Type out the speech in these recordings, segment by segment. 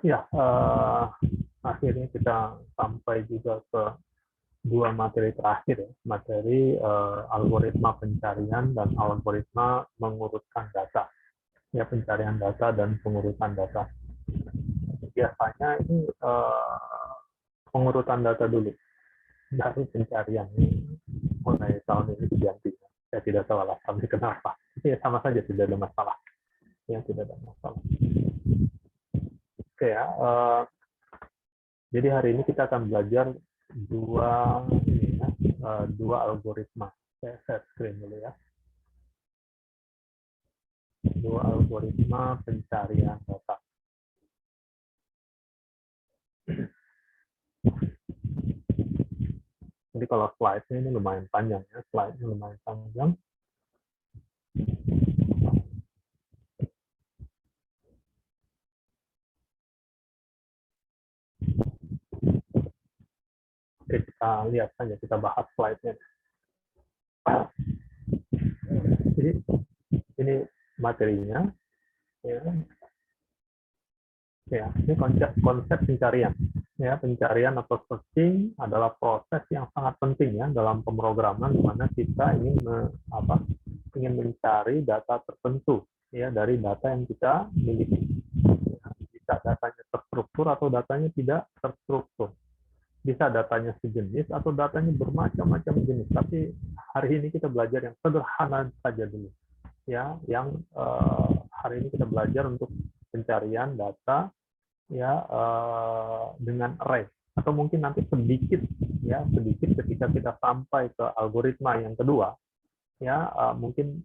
Ya, akhirnya kita sampai juga ke dua materi terakhir ya, materi algoritma pencarian dan algoritma mengurutkan data. Ya, pencarian data dan pengurutan data. Biasanya ini pengurutan data dulu, baru pencarian. Mulai tahun ini diganti. Saya tidak tahu alasannya kenapa. Ya, sama saja, tidak ada masalah. Ya, tidak ada masalah. Oke ya, jadi hari ini kita akan belajar dua algoritma. Saya share screen dulu ya. Dua algoritma pencarian data. Jadi kalau slide-nya ini lumayan panjang ya, slide-nya lumayan panjang. Oke, kita lihat saja, kita bahas slide-nya. Jadi ini materinya, ya, ini konsep pencarian. Ya, pencarian atau searching adalah proses yang sangat penting ya dalam pemrograman, di mana kita ingin mencari data tertentu ya dari data yang kita miliki. Ya, bisa datanya terstruktur atau datanya tidak terstruktur. Bisa datanya sejenis atau datanya bermacam-macam jenis. Tapi hari ini kita belajar yang sederhana saja dulu. Ya, yang hari ini kita belajar untuk pencarian data ya dengan array, atau mungkin nanti sedikit ketika kita sampai ke algoritma yang kedua ya mungkin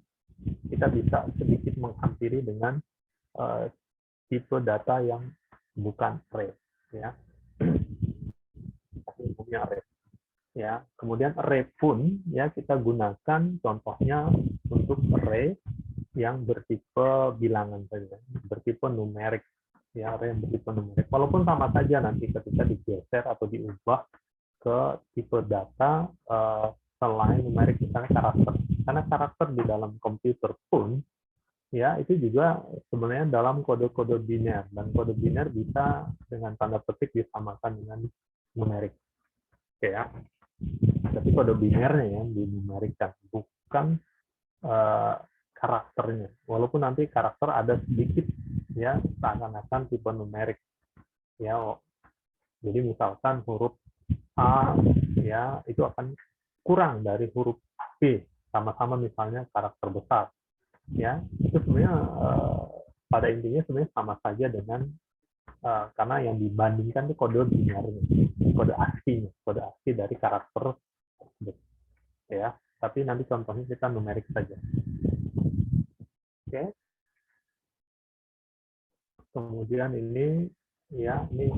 kita bisa sedikit menghampiri dengan tipe data yang bukan array ya. Tapi umumnya array ya. Kemudian array pun ya kita gunakan contohnya untuk array yang bertipe bilangan saja, bertipe numerik ya, array yang bertipe numerik. Walaupun sama saja nanti ketika digeser atau diubah ke tipe data selain numerik, misalnya karakter. Karena karakter di dalam komputer pun ya itu juga sebenarnya dalam kode-kode biner, dan kode biner bisa dengan tanda petik disamakan dengan numerik. Oke ya. Tapi kode binernya yang dinumerikan, bukan karakternya. Walaupun nanti karakter ada sedikit ya seakan-akan tipe numerik ya. Jadi misalkan huruf A ya itu akan kurang dari huruf B, sama-sama misalnya karakter besar ya. Itu sebenarnya pada intinya sebenarnya sama saja dengan karena yang dibandingkan itu kode binernya, kode ASCII dari karakter tersebut ya. Tapi nanti contohnya kita numerik saja. Oke. Kemudian ini ya, ini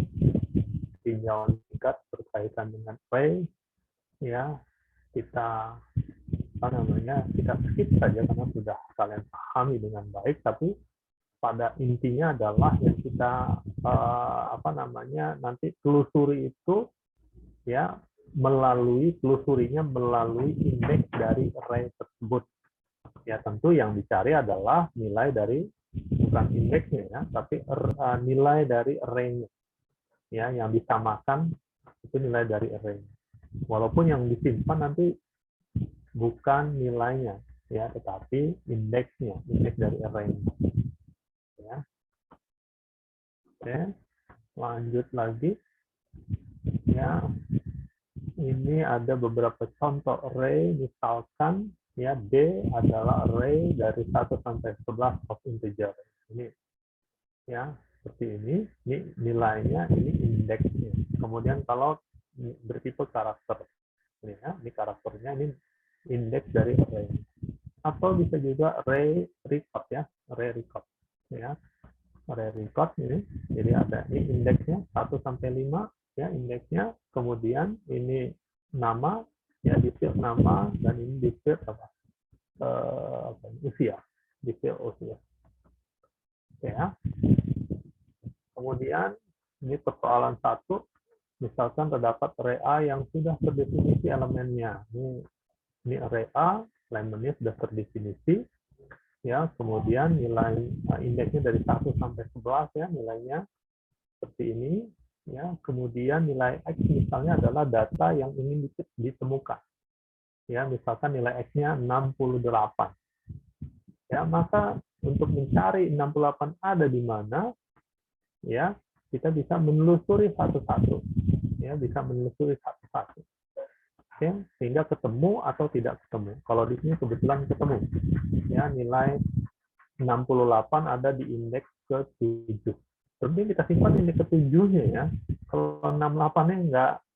tinjauan singkat berkaitan dengan array ya. Kita kita skip saja karena sudah kalian pahami dengan baik, tapi pada intinya adalah yang kita nanti telusuri itu ya telusurinya melalui indeks dari array tersebut. Ya tentu yang dicari adalah nilai dari, bukan indeksnya ya, tapi nilai dari array-nya. Ya, yang disamakan itu nilai dari array. Walaupun yang disimpan nanti bukan nilainya ya, tetapi indeksnya, indeks dari array-nya. Ya. Oke, lanjut lagi. Ya. Ini ada beberapa contoh array, misalkan ya D adalah array dari 1 sampai 11 of integer. Ini ya, seperti ini nilainya, ini indeksnya. Kemudian kalau bertipe karakter, ini ya, ini karakternya, ini indeks dari array. Atau bisa juga array record ya, array record ya. Array record ini, jadi ada ini indeksnya 1 sampai 5 ya, indeksnya. Kemudian ini nama ya, di field nama, dan ini di field usia, di field usia. Oke ya. Kemudian ini persoalan 1, misalkan terdapat array A yang sudah terdefinisi elemennya. Ini array A, elemennya sudah terdefinisi. ya, kemudian nilai indeksnya dari 1 sampai 11 ya, nilainya seperti ini, ya, kemudian nilai X misalnya adalah data yang ingin ditemukan, ya, misalkan nilai X-nya 68, ya, maka untuk mencari 68 ada di mana, ya, kita bisa menelusuri satu-satu, ya, bisa menelusuri satu-satu, oke, sehingga ketemu atau tidak ketemu. Kalau di sini kebetulan ketemu, ya, nilai 68 ada di indeks ke-7. Tentunya kita simpan indeks ke-7-nya ya. Kalau 68-nya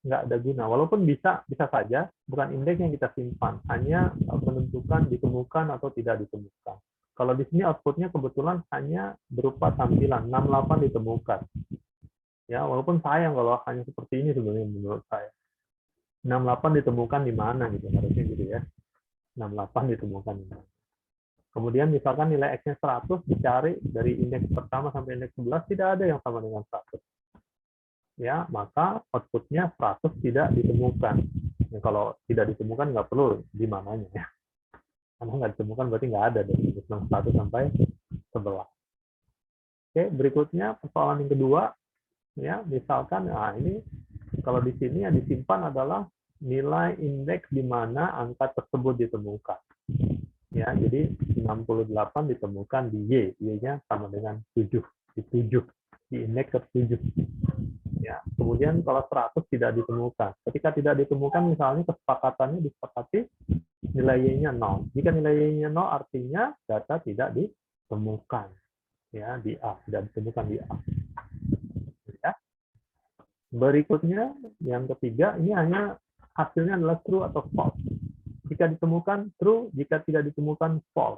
nggak ada guna. Walaupun bisa saja bukan indeks yang kita simpan, hanya menentukan ditemukan atau tidak ditemukan. Kalau di sini outputnya kebetulan hanya berupa tampilan 68 ditemukan. Ya, walaupun sayang kalau hanya seperti ini sebenarnya menurut saya. 68 ditemukan di mana gitu, harusnya gitu ya. 68 ditemukan di mana. Kemudian misalkan nilai X-nya 100 dicari dari indeks pertama sampai indeks 11 tidak ada yang sama dengan 100. Ya, maka outputnya 100 tidak ditemukan. Ya, kalau tidak ditemukan nggak perlu di mananya ya. Karena nggak ditemukan berarti nggak ada dari indeks 1 sampai 11. Oke, berikutnya persoalan yang kedua, ya, misalkan, nah ini kalau di sini yang disimpan adalah nilai indeks di mana angka tersebut ditemukan. Ya, jadi 68 ditemukan di Y, Y-nya sama dengan 7, di 7, di indeks ke-7. Ya, kemudian kalau 100 tidak ditemukan. Ketika tidak ditemukan, misalnya kesepakatannya disepakati nilai Y-nya 0. Jika nilai Y-nya 0 artinya data tidak ditemukan. Ya, di A, tidak ditemukan di A. Ya. Berikutnya, yang ketiga, ini hanya hasilnya adalah true atau false. Jika ditemukan true, jika tidak ditemukan false.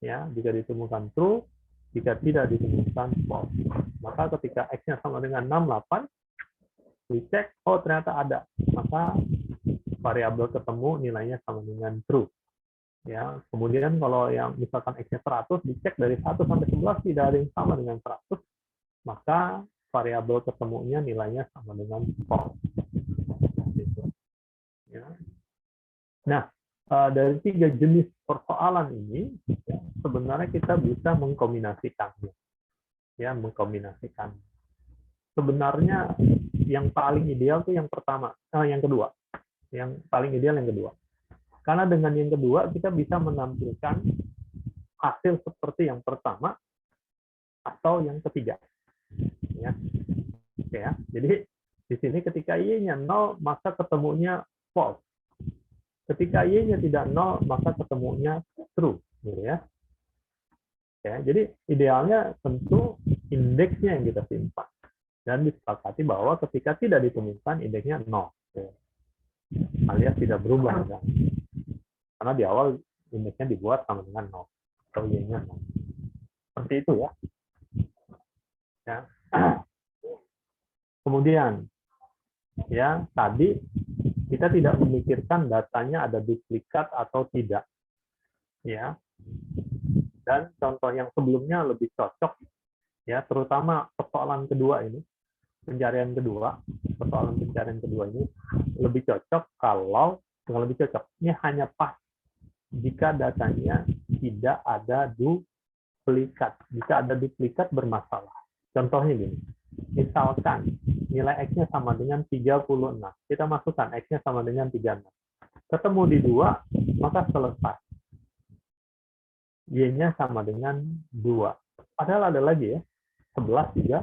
Ya, jika ditemukan true, jika tidak ditemukan false. Maka ketika X-nya sama dengan 68, dicek, oh ternyata ada. Maka variabel ketemu nilainya sama dengan true. Ya, kemudian kalau yang misalkan X-nya 100, dicek dari 1 sampai 11 tidak ada yang sama dengan 100, maka variabel ketemunya nilainya sama dengan false. Ya. Nah, dari 3 jenis persoalan ini, ya, sebenarnya kita bisa mengkombinasikannya. Ya, mengkombinasikan. Sebenarnya yang paling ideal itu yang pertama, yang kedua. Yang paling ideal yang kedua. Karena dengan yang kedua kita bisa menampilkan hasil seperti yang pertama atau yang ketiga. Ya. Oke ya. Jadi di sini ketika Y-nya 0 maka ketemunya false. Ketika Y-nya tidak 0 maka ketemunya true, gitu ya. Ya, jadi idealnya tentu indeksnya yang kita simpan dan disepakati bahwa ketika tidak ditemukan indeksnya 0. Ya. Alias tidak berubah kan. Karena di awal indeksnya dibuat sama dengan 0 atau Y-nya 0. Seperti itu ya. Ya. Kemudian ya tadi kita tidak memikirkan datanya ada duplikat atau tidak. Ya. Dan contoh yang sebelumnya lebih cocok ya, terutama persoalan kedua ini, persoalan pencarian kedua ini lebih cocok kalau dengan lebih cocok. Ini hanya pas jika datanya tidak ada duplikat. Jika ada duplikat bermasalah. Contohnya gini. Misalkan nilai X-nya sama dengan 36. Kita masukkan X-nya sama dengan 36. Ketemu di 2, maka selesai. Y-nya sama dengan 2. Padahal ada lagi ya. 11, 3,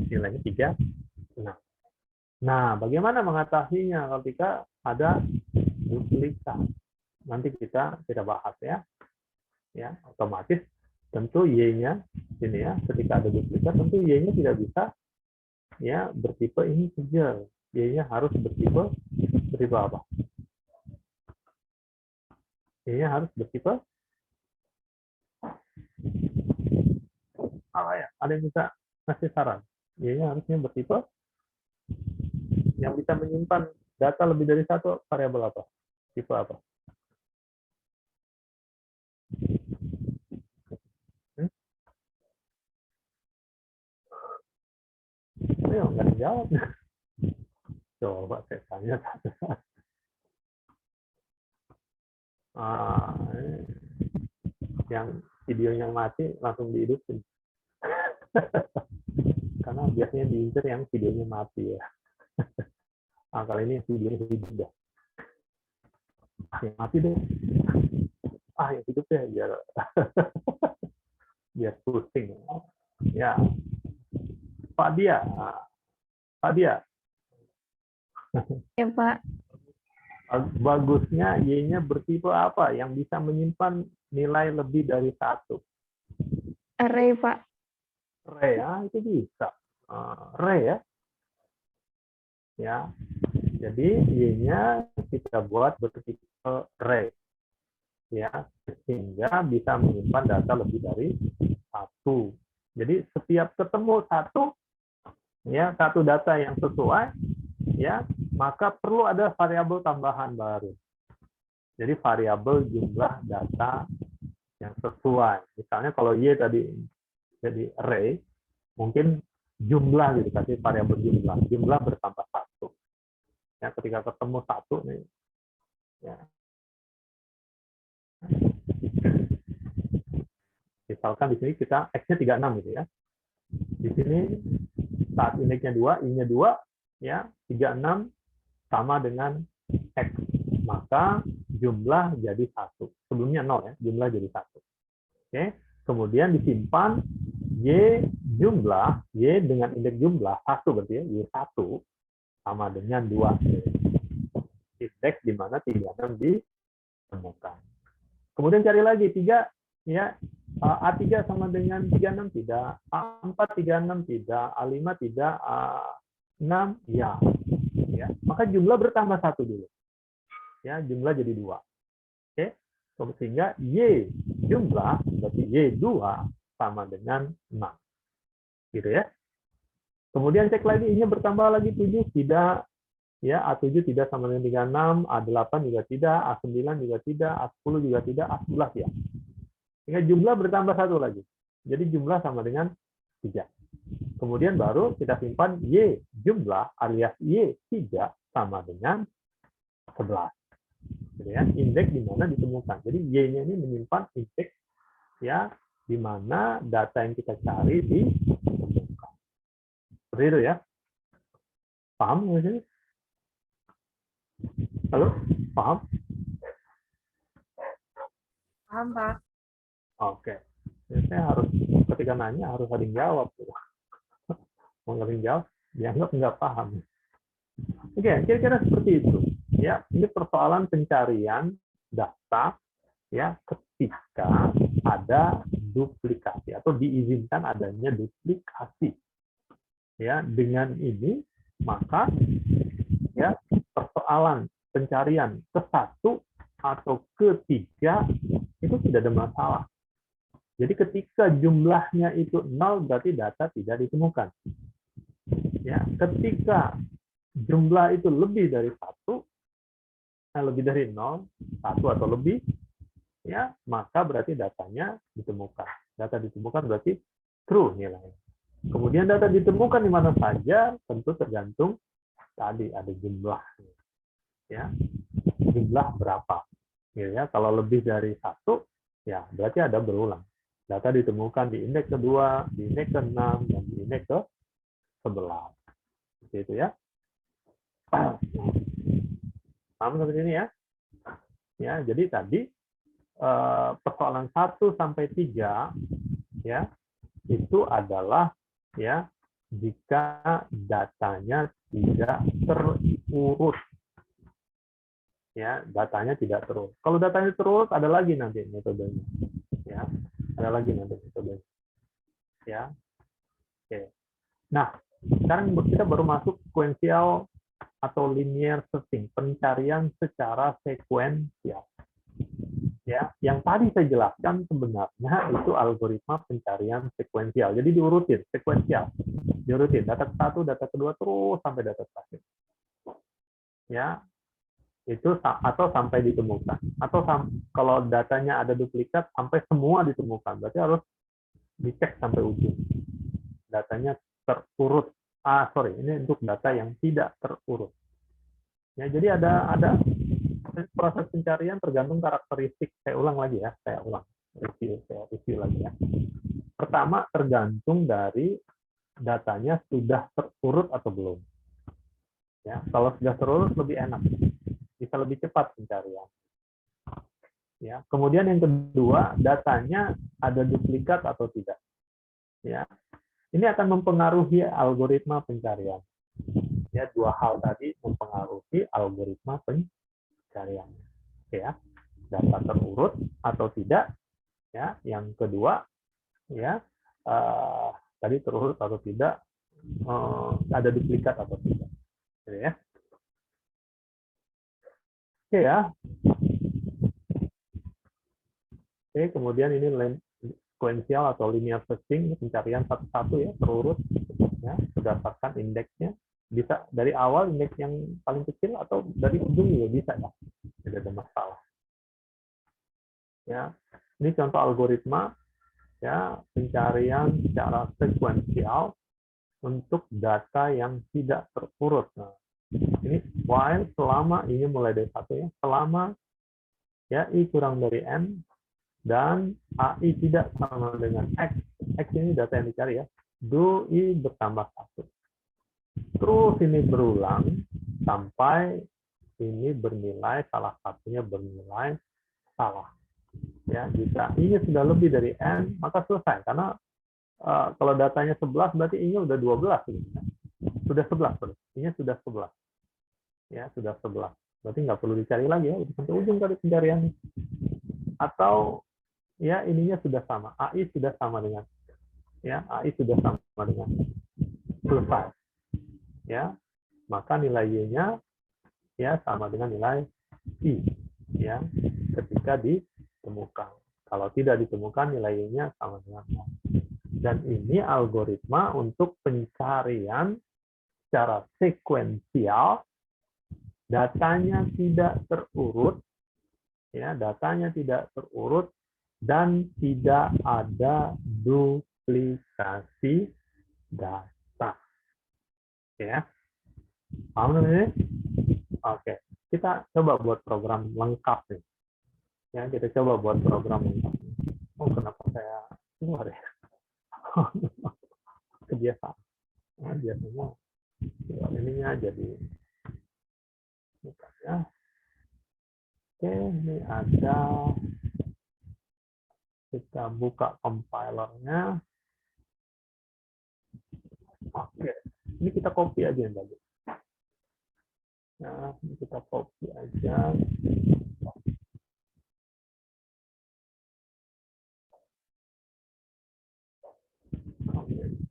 nilainya 3. Nah, bagaimana mengatasinya ketika ada duplikat? Nanti kita bahas ya. Ya, otomatis tentu Y-nya ini ya, ketika ada duplikat tentu Y-nya tidak bisa ya bertipe integer. Y-nya harus bertipe apa? Y-nya harus bertipe apa ya? Ada yang bisa ngasih saran? Y-nya harusnya bertipe yang bisa menyimpan data lebih dari satu variabel apa? Tipe apa? Ayo, nggak dijawab. Coba saya tanya satu-satu. Yang videonya mati langsung dihidupin. Karena biasanya diincer yang videonya mati ya. Nah, kali ini videonya hidup dah. Yang mati deh. Yang hidup deh biar biar pusing. Ya, Pak Dia. Pak Dia. Ya, Pak. Bagusnya Y-nya bertipe apa yang bisa menyimpan nilai lebih dari 1? Array, Pak. Array, itu bisa. Array ya. Ya. Jadi Y-nya kita buat bertipe array. Ya, sehingga bisa menyimpan data lebih dari 1. Jadi setiap ketemu satu data yang sesuai, ya, maka perlu ada variabel tambahan baru. Jadi variabel jumlah data yang sesuai. Misalnya kalau Y tadi jadi array, mungkin jumlah gitu, kasih variabel jumlah. Jumlah bertambah 1. Ya, ketika ketemu 1 nih, ya. Misalkan di sini kita X-nya 36 gitu ya. Di sini saat indeksnya 2, I-nya 2, ya, 36 sama dengan X. Maka jumlah jadi 1. Sebelumnya 0 ya, jumlah jadi 1. Oke. Kemudian disimpan Y jumlah, Y dengan indeks jumlah 1 berarti ya, Y1 sama dengan 2. Indeks di mana 36 ditemukan. Kemudian cari lagi 3, ya, A3 sama dengan 36 tidak, A4 36 tidak, A5 tidak, A6 ya. Ya. Maka jumlah bertambah 1 dulu. Ya, jumlah jadi 2. Oke. Sehingga Y jumlah berarti Y2 sama dengan 6. Gitu ya. Kemudian cek lagi I-nya bertambah lagi 7 tidak, ya, A7 tidak sama dengan 36, A8 juga tidak, A9 juga tidak, A10 juga tidak, A11 ya. Sehingga jumlah bertambah 1 lagi. Jadi jumlah sama dengan 3. Kemudian baru kita simpan Y jumlah alias Y3 sama dengan 11. Gitu ya. Indeks di mana ditemukan. Jadi Y-nya ini menyimpan indeks, ya, di mana data yang kita cari ditemukan. Seperti itu ya. Paham nggak sih? Halo? Paham? Paham, Pak. Oke. Saya harus, ketika nanya harus ada yang jawab. Mau nggak ada yang jawab, dianggap nggak paham. Oke, kira-kira seperti itu. Ya, ini persoalan pencarian data, ya, ketika ada duplikasi atau diizinkan adanya duplikasi. Ya, dengan ini maka, ya, persoalan pencarian ke 1 atau ke 3 itu tidak ada masalah. Jadi ketika jumlahnya itu 0 berarti data tidak ditemukan. Ya, ketika jumlah itu lebih dari 1, lebih dari 0, 1 atau lebih, ya, maka berarti datanya ditemukan. Data ditemukan berarti true nilainya. Kemudian data ditemukan di mana saja tentu tergantung tadi ada jumlah, ya, jumlah berapa, ya. Kalau lebih dari 1, ya berarti ada berulang. Data ditemukan di indeks kedua, di indeks ke-6, dan di indeks ke-11. Seperti itu ya. Paham sampai sini ya? Ya, jadi tadi persoalan 1 sampai 3, ya, itu adalah, ya, jika datanya tidak terurut. Ya, datanya tidak terurut. Kalau datanya terurut ada lagi nanti metodenya. Ya, ada lagi nanti metodenya. Ya. Oke. Nah, sekarang kita baru masuk sekuensial atau linear searching, pencarian secara sekuensial. Ya, yang tadi saya jelaskan sebenarnya itu algoritma pencarian sekuensial. Jadi diurutin, sekuensial. Diurutin, data ke-1, data kedua, terus sampai data terakhir. Ya, itu atau sampai ditemukan. Atau kalau datanya ada duplikat, sampai semua ditemukan. Berarti harus dicek sampai ujung. Datanya terurut. Ini untuk data yang tidak terurut. Ya, jadi ada proses pencarian tergantung karakteristik. Saya ulang lagi ya, saya review lagi ya. Pertama, tergantung dari datanya sudah terurut atau belum. Ya, kalau sudah terurut lebih enak, bisa lebih cepat pencarian. Ya, kemudian yang kedua, datanya ada duplikat atau tidak. Ya, ini akan mempengaruhi algoritma pencarian. Ya, dua hal tadi mempengaruhi algoritma pencarian. Ya, data terurut atau tidak. Ya, yang kedua, ya tadi terurut atau tidak, ada duplikat atau tidak. Gitu ya. Oke ya. Oke, kemudian ini sequential atau linear searching, pencarian satu-satu ya, terurut ya, berdasarkan indeksnya. Bisa dari awal indeks yang paling kecil atau dari ujung juga bisa ya. Tidak ada masalah. Ya. Ini contoh algoritma ya, pencarian secara sekuensial untuk data yang tidak terurut. Nah, ini while selama ini mulai dari satu ya, selama ya i kurang dari n dan ai tidak sama dengan x. X ini data yang dicari ya. Do i bertambah satu. Terus ini berulang sampai ini bernilai salah satunya bernilai salah. Ya, jika i-nya sudah lebih dari n, maka selesai karena kalau datanya 11 berarti i-nya udah 12 gitu. Sudah 11, i-nya sudah 11. Ya, sudah 11. Berarti nggak perlu dicari lagi ya, udah sampai ujung kali pencariannya. Atau ya ininya sudah sama, AI sudah sama dengan ya, AI sudah sama dengan selesai. Ya, maka nilai y-nya ya sama dengan nilai i ya ketika ditemukan. Kalau tidak ditemukan nilai y-nya sama dengan 0. Dan ini algoritma untuk pencarian secara sekuensial, datanya tidak terurut, ya datanya tidak terurut dan tidak ada duplikasi data. Ya, paham ini? Oke, kita coba buat program lengkap nih. Ya, kita coba buat program lengkap. Oh, kenapa saya keluar ya? Kebiasaan. Nah, biasanya ininya jadi ya. Oke, ini ada, kita buka compilernya. Oke, ini kita copy aja yang tadi. Nah, ini kita copy aja.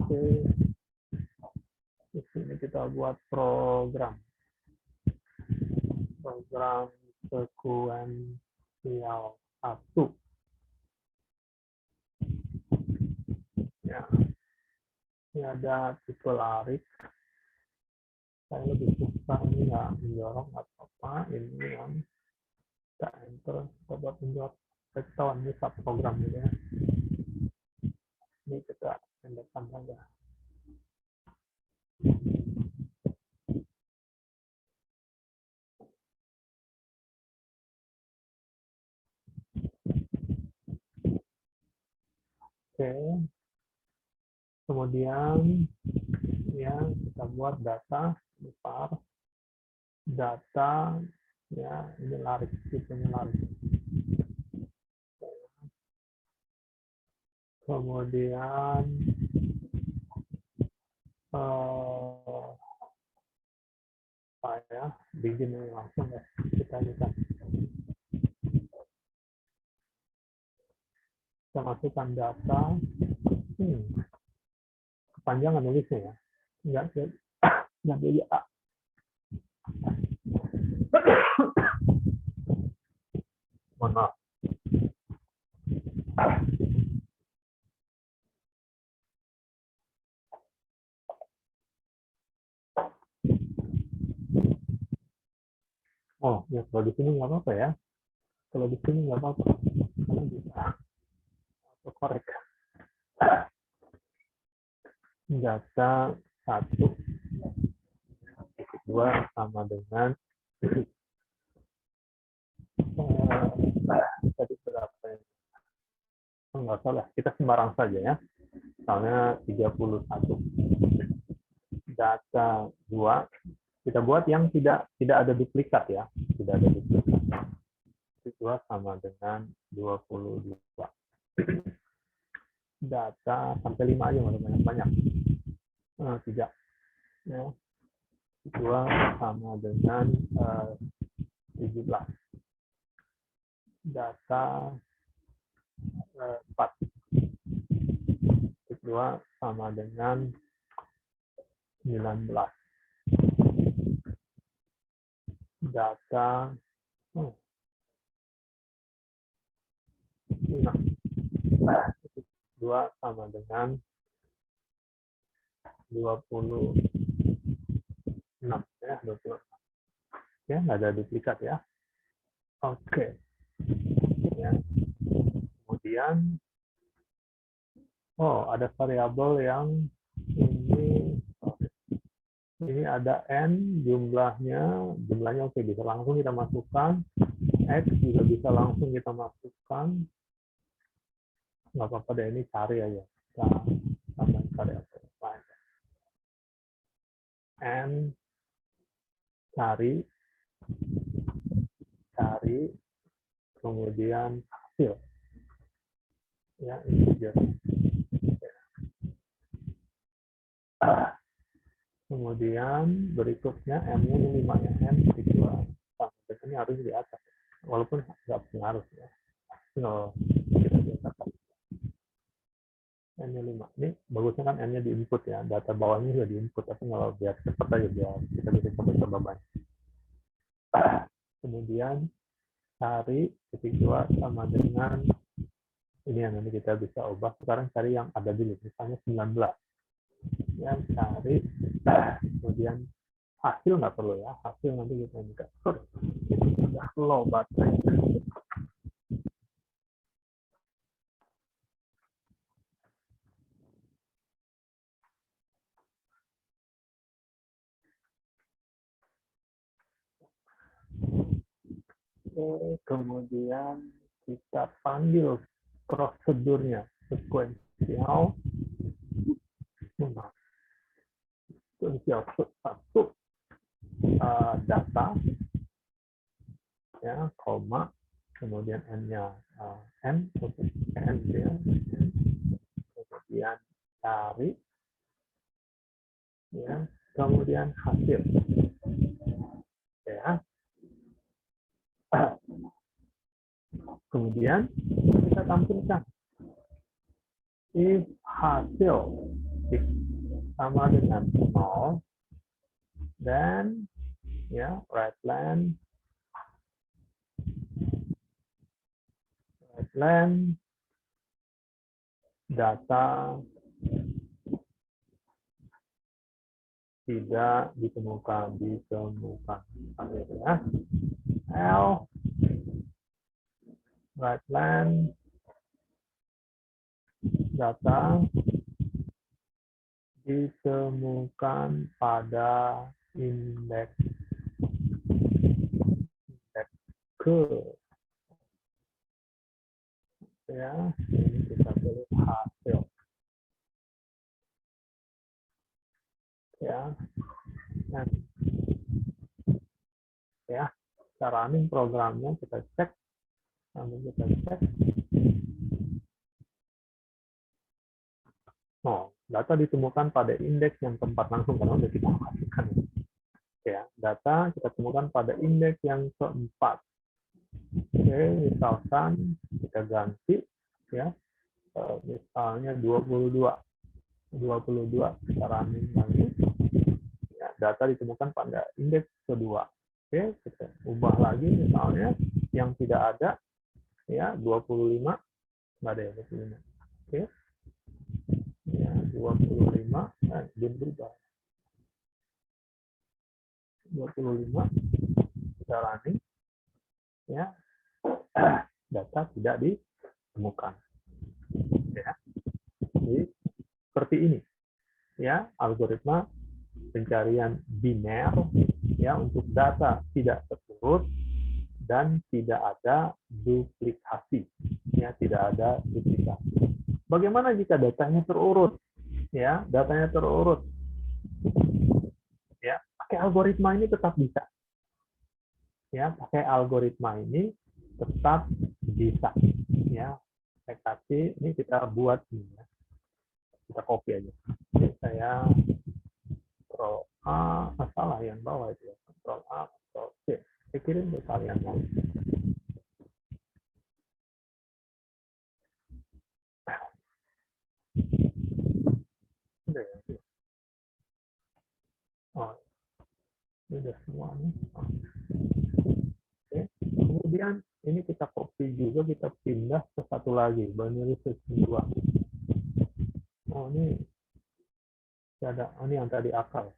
Oke, di sini kita buat program sekuensial 1. Ya, ini ada tipe larik. Saya lebih suka ini nggak mendorong atau apa. Ini yang kita enter, kita buat menjawab ketahuan ini subprogram gitu ya. Ini kita pendekkan saja. Oke, kemudian ya kita buat data besar, data ya ini larik, tipenya larik. Kemudian saya bikin ini langsung ya, kita lihat. Kita masukkan data. Kepanjangan nulisnya ya. Enggak jadi A. Mohon maaf. Oh, ya kalau di sini nggak apa-apa ya. Kalau di sini nggak apa-apa. Karena bisa autocorrect. Data 1, 2 sama dengan tadi berapa ya? Enggak usah lah, kita sembarang saja ya. Misalnya 31. Data 2, kita buat yang tidak ada duplikat ya. Tidak ada duplikat. 2 sama dengan 22. Data sampai 5 aja, nggak banyak-banyak. 3. Ya. 2 sama dengan 17. Data 4. 2 sama dengan 19. Data 5. 2 sama dengan 26 ya, 26. Ya, nggak ada duplikat ya. Oke. Ya. Kemudian ada variabel yang ini ada n jumlahnya oke, bisa langsung kita masukkan. X juga bisa langsung kita masukkan. Nggak apa-apa deh, ini cari aja. Kita tambah variabel n cari kemudian hasil ya, integer. Kemudian berikutnya m-nya ini 5-nya n dikira ini harus di atas walaupun nggak pengaruh ya, tinggal kita biasakan n-nya 5. Ini bagusnya kan n-nya di input ya, data bawahnya juga di input, tapi kalau biar cepat aja biar kita bisa coba-coba banyak. Kemudian cari titik 2 sama dengan ini yang nanti kita bisa ubah. Sekarang cari yang ada dulu, misalnya 19 ya, cari kemudian hasil nggak perlu ya, hasil nanti kita buka. Itu sudah low baterai. Oke, kemudian kita panggil prosedurnya sekuensial. Sekuensial satu data ya, koma, kemudian n-nya n ya, kemudian cari ya, kemudian hasil ya. Kemudian kita tampilkan if hasil sama dengan 0, dan ya right line data tidak ditemukan ya. L right line data ditemukan pada indeks ke ya, ini kita tulis hasil ya, dan ya kita running programnya, kita cek data ditemukan pada indeks yang keempat langsung karena udah kita masukkan ya, data kita temukan pada indeks yang keempat. Oke, misalkan kita ganti ya, misalnya 22 kita running lagi ya, data ditemukan pada indeks kedua. Oke, kita ubah lagi misalnya yang tidak ada ya, 25 nggak ada ya, 25. Oke ya, 25 belum berubah, 25 kita running ya, data tidak ditemukan ya. Jadi seperti ini ya algoritma pencarian biner ya, untuk data tidak terurut dan tidak ada duplikasi ya, tidak ada duplikasi. Bagaimana jika datanya terurut? Ya, datanya terurut. Ya, pakai algoritma ini tetap bisa. Ya, pakai algoritma ini tetap bisa. Ya, saya kasih, ini kita buat ini ya. Kita copy aja. Ini saya Ctrl A, salah yang bawah itu ya. Ctrl A, Ctrl C. Saya kirim ke kalian. Udah ya. Oh, ini udah semua nih. Oke. Kemudian ini kita copy juga, kita pindah ke satu lagi, binary search 2. Oh, ini ada, ini yang tadi akal.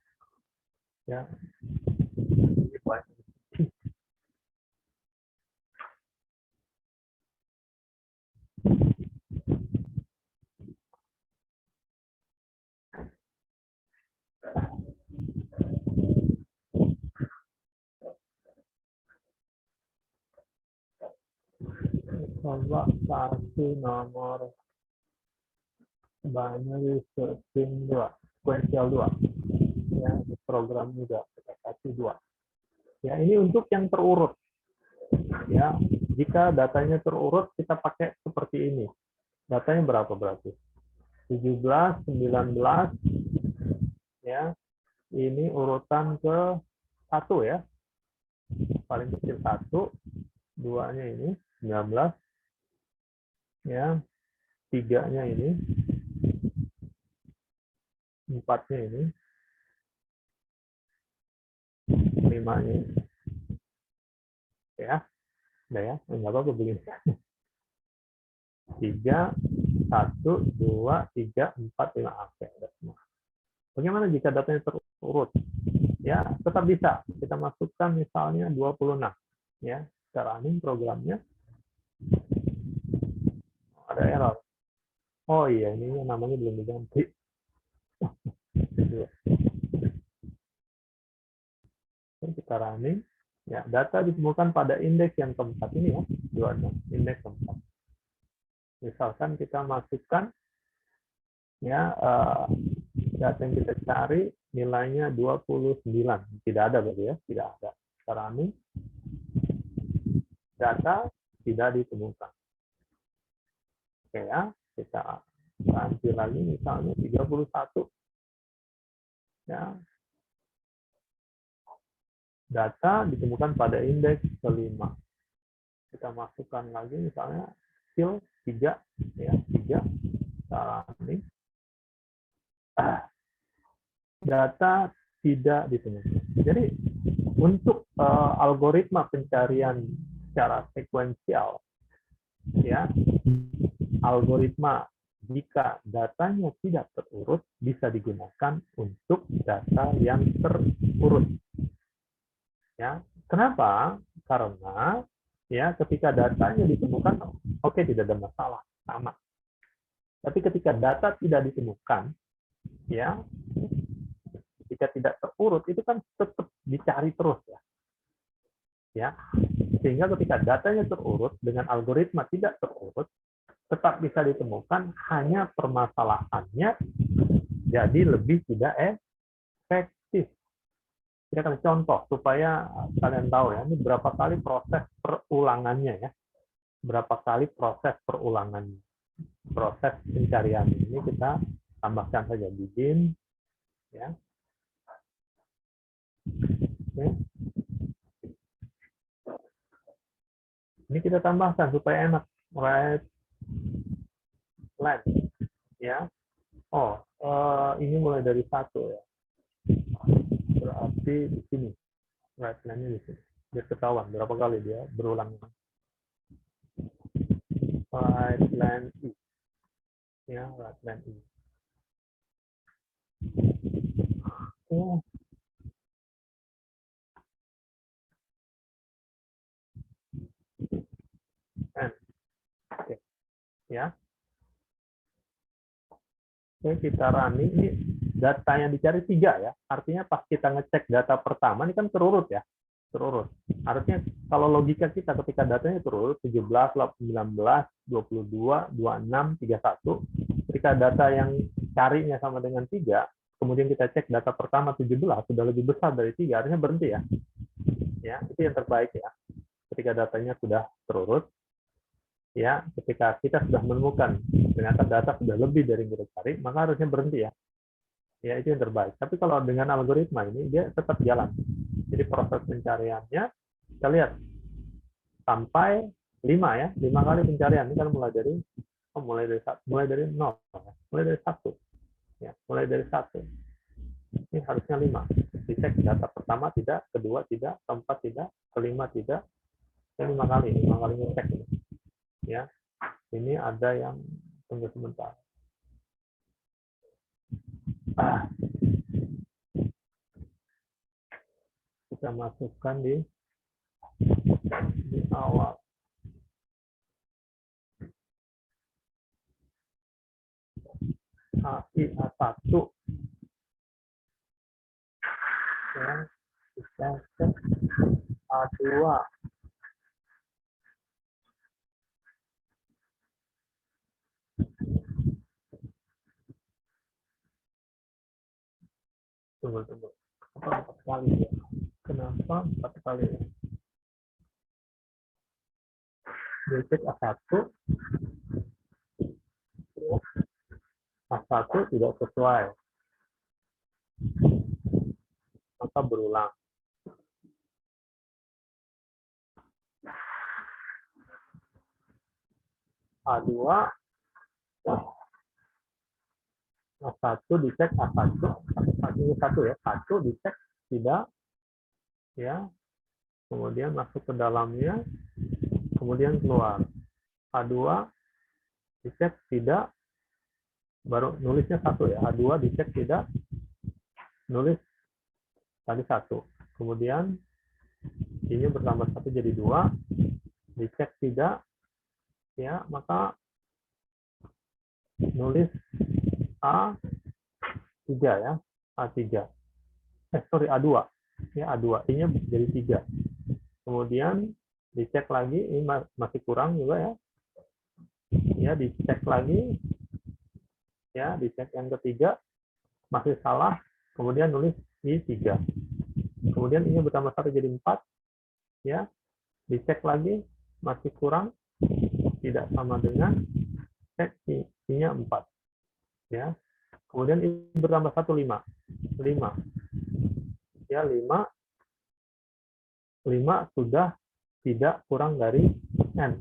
Ya. Ini banyak. Coba kasih nomor binary searching 2, sequential 2. Ya, program juga kita kasih 2. Ya, ini untuk yang terurut. Ya, jika datanya terurut kita pakai seperti ini. Datanya berapa berarti? 17, 19, ya. Ini urutan ke 1 ya. Paling kecil 1, 2-nya ini 19, ya. 3-nya ini, 4-nya ini, 5-nya ini. Ya, udah ya, enggak apa-apa begini. 3, 1, 2, 3, 4, 5. Oke, udah semua. Bagaimana jika datanya terurut? Ya, tetap bisa. Kita masukkan misalnya 26. Ya, kita running programnya. Ada error. Oh iya, ini namanya belum diganti. Kita running. Ya, data ditemukan pada indeks yang keempat ini ya, 26, indeks keempat. Misalkan kita masukkan ya data yang kita cari nilainya 29. Tidak ada berarti ya, tidak ada. Kita running. Data tidak ditemukan. Oke ya, kita ganti lagi misalnya 31. Ya. Data ditemukan pada indeks kelima. Kita masukkan lagi misalnya skill 3 ya, 3 running. Data tidak ditemukan. Jadi untuk algoritma pencarian secara sekuensial ya, algoritma jika datanya tidak terurut bisa digunakan untuk data yang terurut. Ya, kenapa? Karena ya ketika datanya ditemukan, oke, tidak ada masalah, sama. Tapi ketika data tidak ditemukan, ya, jika tidak terurut itu kan tetap dicari terus ya. Ya, sehingga ketika datanya terurut dengan algoritma tidak terurut, tetap bisa ditemukan, hanya permasalahannya jadi lebih tidak efektif. Kita akan contoh supaya kalian tahu ya, ini berapa kali proses perulangannya ya. Berapa kali proses perulangannya. Proses pencarian ini kita tambahkan saja di bin ya. Oke. Ini kita tambahkan supaya enak. Right line ya. Oh, ini mulai dari 1 ya. Berarti di sini. Right line-nya di sini. Biar ketahuan berapa kali dia berulang. Right line I. Ya, right line I. Oh. Oke. Ya. Oke, kita running. Ini data yang dicari 3 ya. Artinya pas kita ngecek data pertama, ini kan terurut ya. terurut. Harusnya kalau logika kita ketika datanya terurut 17, 19, 22, 26, 31, ketika data yang carinya sama dengan 3, kemudian kita cek data pertama 17 sudah lebih besar dari 3, harusnya berhenti ya. Ya, itu yang terbaik ya. Ketika datanya sudah terurut, ya, ketika kita sudah menemukan ternyata data sudah lebih dari yang kita cari, maka harusnya berhenti ya. Ya, itu yang terbaik. Tapi kalau dengan algoritma ini dia tetap jalan. Jadi proses pencariannya kita lihat sampai 5 ya, 5 kali pencarian. Ini kan mulai dari mulai dari 0, ya. Mulai dari 1. Ya, mulai dari 1. Ini harusnya 5. Dicek data pertama tidak, kedua tidak, keempat tidak, kelima tidak. Dan 5 kali, 5 kali ngecek ini. Ya. Ini ada yang tunggu sebentar. Kita masukkan di awal. AI A1 ya, kita cek A2 tunggu apa 4 kali ya, kenapa 4 kali ya? Dicek A1 tidak sesuai, maka berulang. A2 A1 dicek A1 ya, 1 dicek tidak ya, kemudian masuk ke dalamnya, kemudian keluar. A2 dicek tidak, baru nulisnya 1 ya, A2 dicek tidak, nulis tadi 1, kemudian ini bertambah 1 jadi 2, dicek tidak ya, maka nulis A3 ya, A3. A2 ya, A2 ini jadi 3. Kemudian dicek lagi, ini masih kurang juga ya. Ya, dicek lagi ya, dicek yang ketiga masih salah, kemudian nulis I3. Kemudian ini bertambah 1 jadi 4 ya. Dicek lagi masih kurang, tidak sama dengan, cek I-nya 4 ya. Kemudian ini bertambah 1 5 ya, 5 sudah tidak kurang dari n,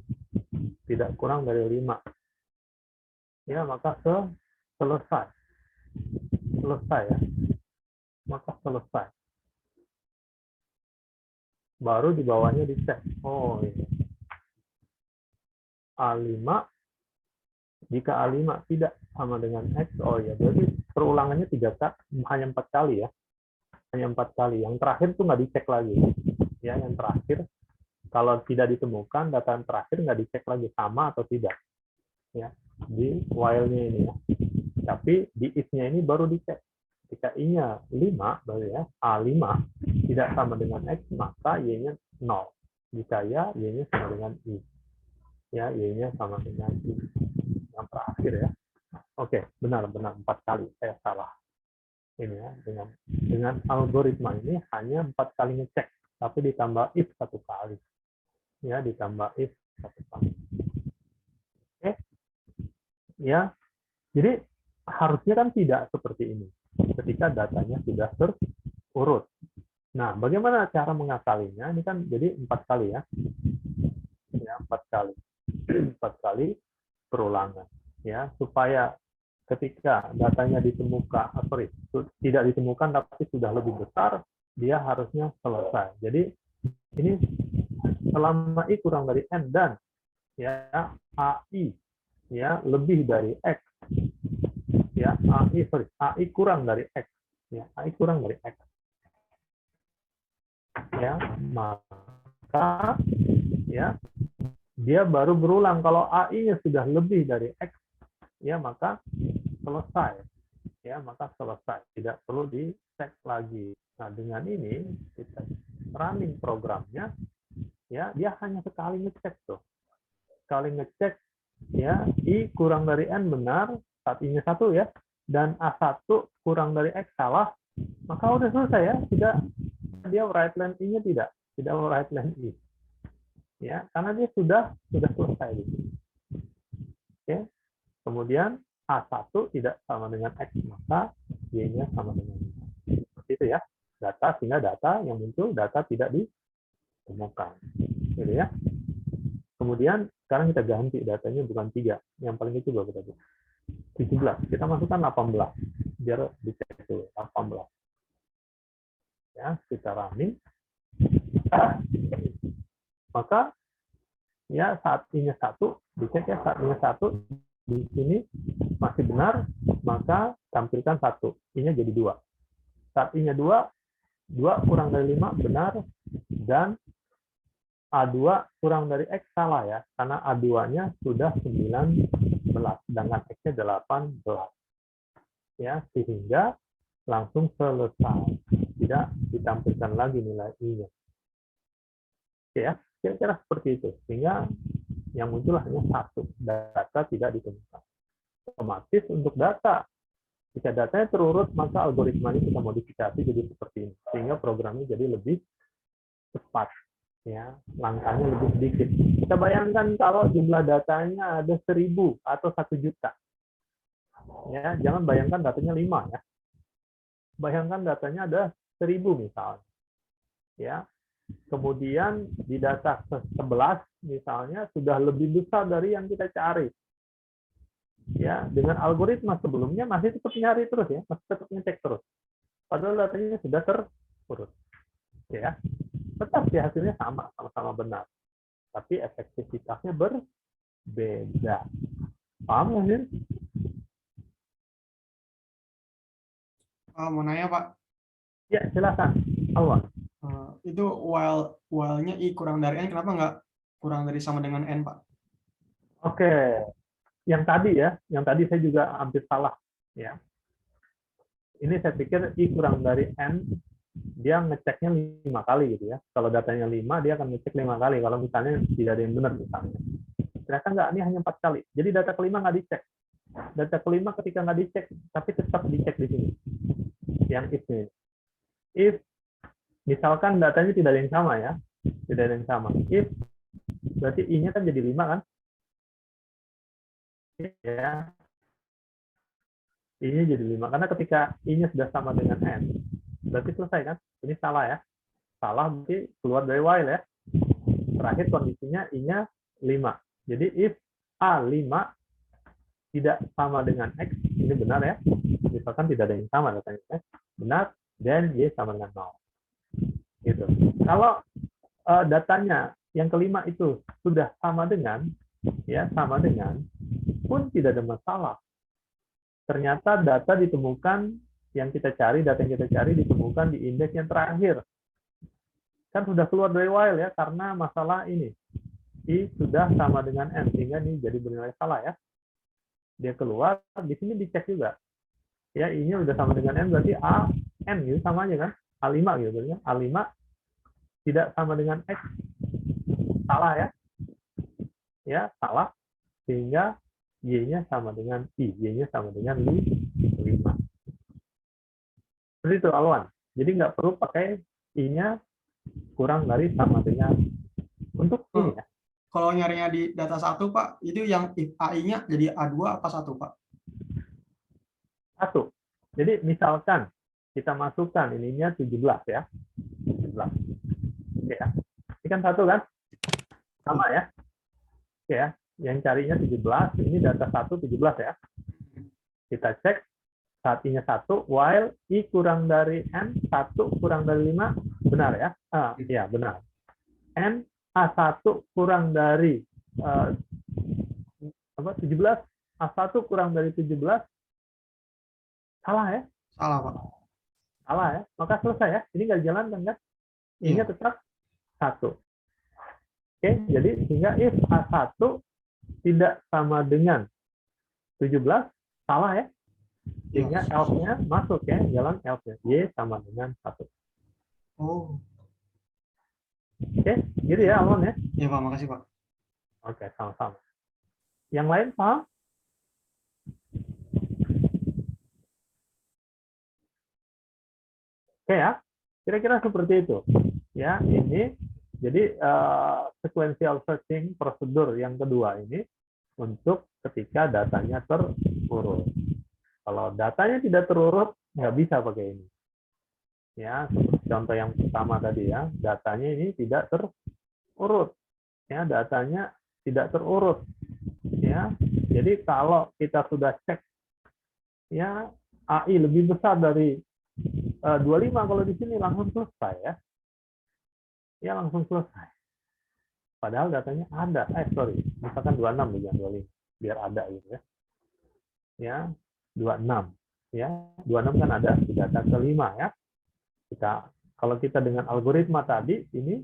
tidak kurang dari 5 ya, maka selesai ya, maka selesai. Baru di bawahnya dicek, oh ini A5, jika A5 tidak sama dengan X, oh ya berarti perulangannya 3 kali, hanya 4 kali ya, hanya 4 kali. Yang terakhir tuh nggak dicek lagi ya, yang terakhir kalau tidak ditemukan, data yang terakhir nggak dicek lagi sama atau tidak ya, di while-nya ini ya. Tapi di if-nya ini baru dicek. Jika I-nya 5 baru ya, A5 tidak sama dengan X, maka Y-nya 0. Jika ya, Y-nya sama dengan I. Ya, Y-nya sama dengan I. Yang terakhir ya. Oke, benar 4 kali, saya salah. Ini ya, dengan algoritma ini hanya 4 kali ngecek, tapi ditambah if 1 kali. Ya, ditambah if 1 kali. Oke. Ya. Jadi harusnya kan tidak seperti ini ketika datanya sudah terurut. Nah, bagaimana cara mengakalinya? Ini kan jadi 4 kali ya. Ya, 4 kali. 4 kali perulangan ya, supaya ketika datanya ditemukan, tidak ditemukan tapi sudah lebih besar, dia harusnya selesai. Jadi ini selama I kurang dari N dan ya AI ya lebih dari X ya, AI kurang dari X ya, AI kurang dari X ya, maka ya dia baru berulang. Kalau AI-nya sudah lebih dari X ya, maka selesai ya, maka selesai, tidak perlu dicek lagi. Nah, dengan ini kita running programnya, ya dia hanya sekali ngecek tuh. Sekali ngecek, ya I kurang dari N benar, saat I-nya 1 ya, dan A1 kurang dari X salah, maka udah selesai ya. Tidak, dia right line I-nya tidak right line I. Ya, karena dia sudah selesai di sini. Oke. Kemudian A1 tidak sama dengan X, maka Y-nya sama dengan 5. Seperti itu ya. Data, sehingga data yang muncul, data tidak ditemukan. Gitu ya. Kemudian sekarang kita ganti datanya bukan 3. Yang paling itu berapa tadi? 17. Kita masukkan 18. Biar dicek dulu. 18. Ya, kita running. Maka ya saat I-nya 1, dicek ya saat I-nya 1 di sini masih benar, maka tampilkan 1. I-nya jadi 2. Saat I-nya 2 kurang dari 5 benar, dan A2 kurang dari X salah ya, karena A2-nya sudah 19, sedangkan X-nya 18. Ya, sehingga langsung selesai. Tidak ditampilkan lagi nilai I-nya. Oke ya, kira-kira seperti itu. Sehingga yang muncul hanya 1, data tidak ditemukan. Otomatis untuk data, jika datanya terurut, maka algoritmanya kita modifikasi jadi seperti ini, sehingga programnya jadi lebih cepat, ya, langkahnya lebih sedikit. Kita bayangkan kalau jumlah datanya ada 1000 atau 1 juta, ya, jangan bayangkan datanya 5 ya, bayangkan datanya ada 1000 misalnya, ya. Kemudian di data 11 misalnya sudah lebih besar dari yang kita cari. Ya, dengan algoritma sebelumnya masih tetap nyari terus ya, masih tetap ngecek terus. Padahal datanya sudah terurut. Ya. Tetap ya hasilnya sama-sama benar. Tapi efektivitasnya berbeda. Paham nggak sih? Mau nanya Pak, Ya, silakan. Awal. itu while-nya I kurang dari N, kenapa nggak kurang dari sama dengan N, Pak? Oke. Yang tadi ya, yang tadi saya juga hampir salah. Ya. Ini saya pikir I kurang dari N, dia ngeceknya 5 kali gitu ya. Kalau datanya 5, dia akan ngecek 5 kali. Kalau misalnya tidak ada yang benar misalnya. Ternyata enggak, ini hanya 4 kali. Jadi data kelima nggak dicek. Data kelima ketika nggak dicek, tapi tetap dicek di sini. Yang if ini. If misalkan datanya tidak ada yang sama ya, tidak ada yang sama. If berarti I-nya kan jadi 5 kan? Ya. I-nya jadi 5. Karena ketika I-nya sudah sama dengan N, berarti selesai kan? Ini salah ya. Salah berarti keluar dari while ya. Terakhir kondisinya I-nya 5. Jadi if A5 tidak sama dengan X, ini benar ya. Misalkan tidak ada yang sama datanya. Benar, dan Y sama dengan 0. Gitu. Kalau datanya yang kelima itu sudah sama dengan, ya sama dengan, pun tidak ada masalah. Ternyata data ditemukan yang kita cari, data yang kita cari ditemukan di indeks yang terakhir. Kan sudah keluar dari while ya, karena masalah ini. I sudah sama dengan N, sehingga ini jadi bernilai salah ya. Dia keluar, di sini dicek juga. Ya, I-nya sudah sama dengan N, berarti A, N gitu, sama aja kan. A5 gitu ya. A5 tidak sama dengan X. Salah ya. Ya, salah. Sehingga Y-nya sama dengan I. Y-nya sama dengan 5. Seperti itu, Alwan. Jadi nggak perlu pakai I-nya kurang dari sama dengan. Untuk ini ya. Kalau nyarinya di data 1, Pak, itu yang if AI-nya jadi A2 apa 1, Pak? 1. Jadi misalkan kita masukkan ininya 17 ya. 17. Oke ya. Ini kan 1 kan? Sama ya. Oke ya. Yang carinya 17, ini data 1 17 ya. Kita cek saat I-nya 1, while I kurang dari N, 1 kurang dari 5, benar ya? Iya, benar. N A1 kurang dari 17, A1 kurang dari 17, salah ya? Salah, Pak. Salah ya? Maka selesai ya? Ini nggak dijalankan kan? Ini tetap 1. Oke, jadi sehingga if A1 tidak sama dengan 17, salah ya? Sehingga else-nya masuk ya, jalan else-nya. Y sama dengan 1. Oh. Oke, gitu ya Alon ya. Ya Pak, makasih Pak. Oke, sama-sama. Yang lain paham? Oke ya, kira-kira seperti itu. Ya, ini jadi sequential searching prosedur yang kedua ini untuk ketika datanya terurut. Kalau datanya tidak terurut, nggak bisa pakai ini. Ya, seperti contoh yang pertama tadi ya, datanya ini tidak terurut. Ya, datanya tidak terurut. Ya, jadi kalau kita sudah cek ya AI lebih besar dari 25 kalau di sini langsung selesai ya. Ya langsung selesai. Padahal datanya ada. Sorry, misalkan 26 bukan 25 biar ada gitu ya. Ya, 26. Ya, 26 kan ada di data kelima ya. Kalau kita dengan algoritma tadi ini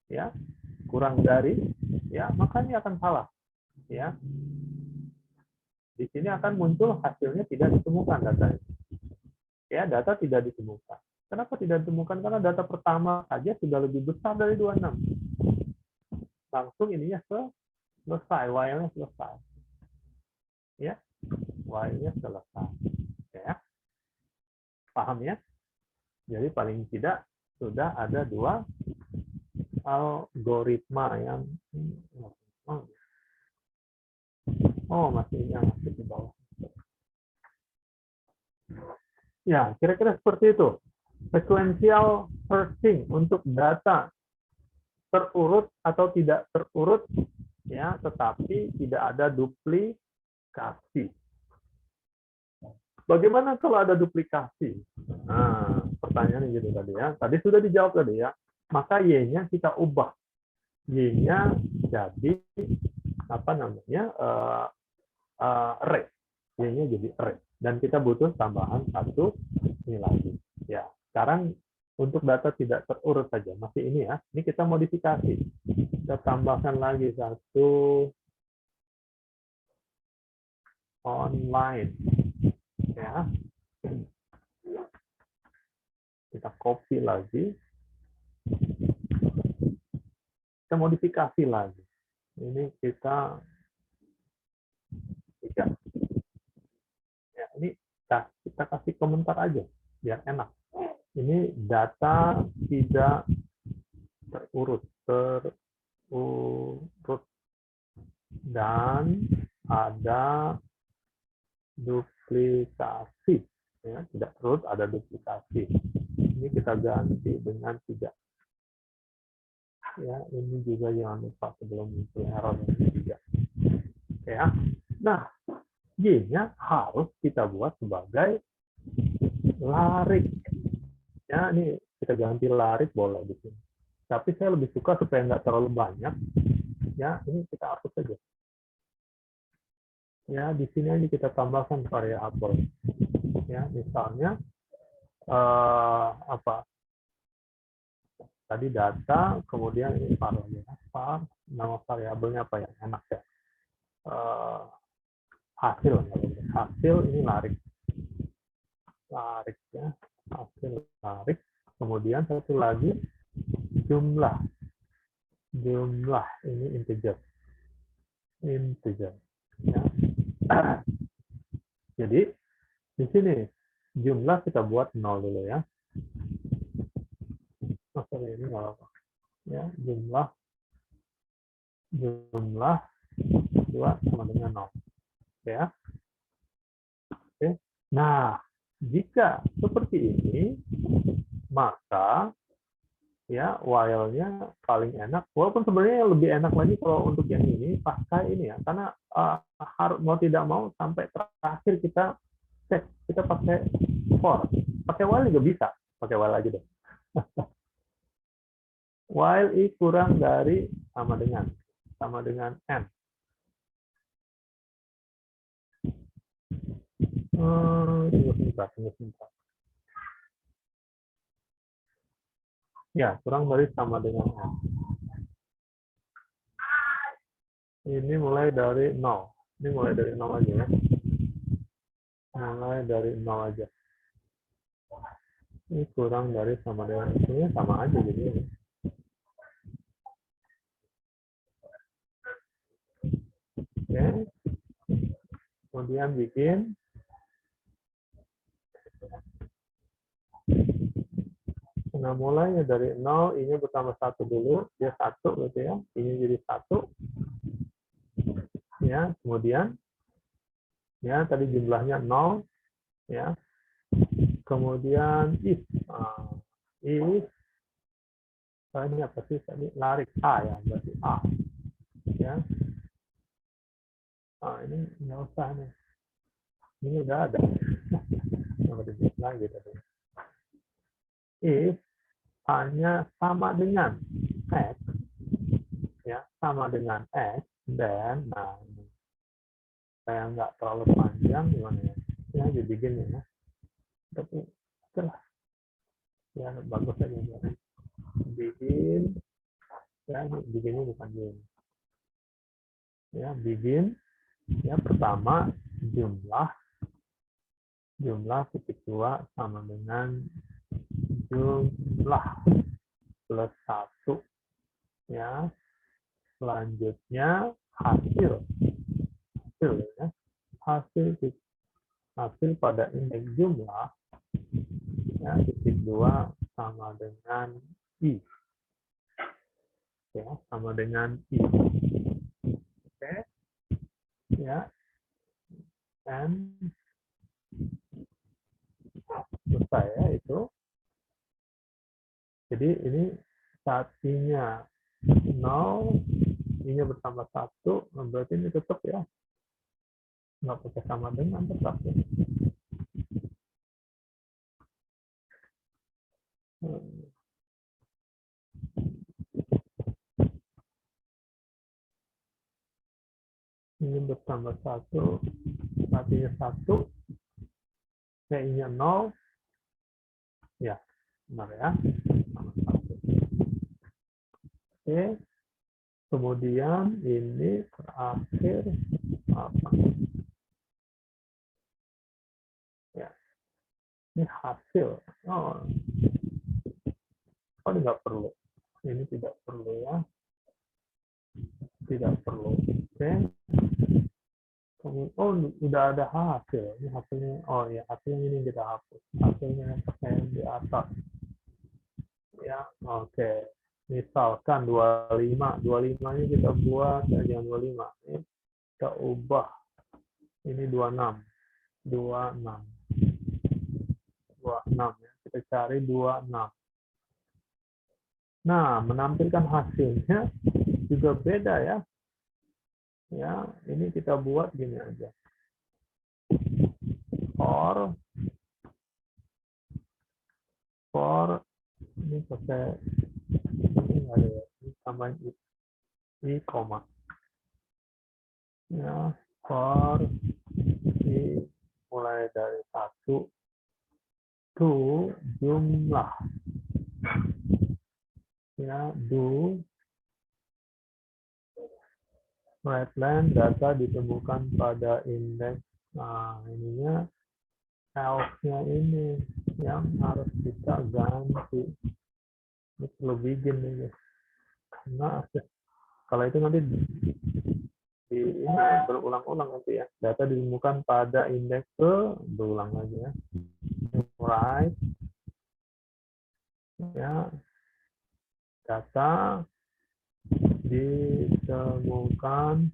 ya kurang dari ya maka ini akan salah ya. Di sini akan muncul hasilnya tidak ditemukan datanya. Ya, data tidak ditemukan. Kenapa tidak ditemukan? Karena data pertama saja sudah lebih besar dari 26. Langsung ininya selesai, while-nya selesai. Ya, while-nya selesai. Ya. Paham ya? Jadi paling tidak sudah ada dua algoritma yang masih yang masih di bawah. Ya, kira-kira seperti itu. Sequential searching untuk data terurut atau tidak terurut ya, tetapi tidak ada duplikasi. Bagaimana kalau ada duplikasi? Nah, pertanyaannya gitu tadi ya. Tadi sudah dijawab tadi ya. Maka Y-nya kita ubah. Y-nya jadi apa namanya? Array. Y-nya jadi array. Dan kita butuh tambahan satu ini lagi. Ya, sekarang untuk data tidak terurut saja. Masih ini ya. Ini kita modifikasi. Kita tambahkan lagi satu online. Ya. Kita copy lagi. Kita modifikasi lagi. Ini kita ya, ini kita kasih komentar aja biar enak. Ini data tidak terurut dan ada duplikasi ya, tidak terurut ada duplikasi. Ini kita ganti dengan tidak. Ya, ini juga jangan lupa sebelum muncul error ini juga. Ya. Nah, Y-nya harus kita buat sebagai larik. Ya, ini kita ganti larik boleh di sini. Tapi saya lebih suka supaya nggak terlalu banyak. Ya, ini kita hapus saja. Ya, di sini aja kita tambahkan variabel. Ya, misalnya apa? Tadi data, kemudian ini variabel apa? Nama variabelnya apa yang enak ya? Hasil ini larik ya, hasil larik. Kemudian satu lagi jumlah ini integer ya. Jadi di sini jumlah kita buat 0 dulu ya. Ini nggak apa ya, jumlah 2 sama dengan 0 ya. Oke. Nah, jika seperti ini maka ya while-nya paling enak, walaupun sebenarnya lebih enak lagi kalau untuk yang ini pakai ini ya, karena harus mau tidak mau sampai terakhir kita cek, kita pakai for, pakai while juga bisa, pakai while aja deh. While i kurang dari sama dengan n. Tunggu sebentar. Ya, kurang dari sama dengan n. Ini mulai dari 0. Ini mulai dari 0 aja ya. Mulai dari 0 aja. Ini kurang dari sama dengan ini, sama aja jadi. Oke. Kemudian bikin nah mulainya dari 0, ini bertambah 1 dulu, dia 1 gitu ya, ini jadi 1 ya, kemudian ya tadi jumlahnya 0 ya, kemudian if if ini apa sih tadi, larik A ya, berarti A ya. Ini nggak usah nih, ini udah ada nomor lagi tadi. If hanya sama dengan X ya, sama dengan X, dan nah saya nggak terlalu panjang gimana ya, ya jadi gini ya, tapi setelah ya bagus aja ya. Bikin ya, bikinnya bukan gini ya, bikin ya, pertama jumlah titik 2 sama dengan jumlah plus 1 ya, selanjutnya hasil ya, hasil pada indeks jumlah ya, titik 2 sama dengan I ya, sama dengan I. Oke ya, dan selesai ya itu. Jadi ini saat I-nya 0, I-nya bertambah 1, berarti ini tetap ya, nggak pakai sama dengan, tetap ya. Ini bertambah 1, I-nya 1, I-nya 0, ya benar ya, sama 1. Oke, kemudian ini terakhir apa ya, ini hasil. Oh ini nggak perlu, ini tidak perlu ya, tidak perlu. Oke, oh udah ada hasil, ini hasilnya, oh ya hasilnya ini kita hapus, hasilnya pakai yang di atas ya. Oke, misalkan 25 nya kita buat yang 25 ini kita ubah, ini 26 ya, kita cari 26. Nah, menampilkan hasilnya juga beda ya. Ya, ini kita buat gini aja. For ini pakai ini ada ya, ini tambahin i koma. Ya, for i mulai dari 1 to jumlah. Ya, do Redline data ditemukan pada indeks. Nah, ininya else-nya ini yang harus kita ganti. Ini perlu bikin ini. Karena kalau itu nanti ini berulang-ulang nanti ya. Data ditemukan pada indeks berulang lagi ya. Right. Ya. Data ditemukan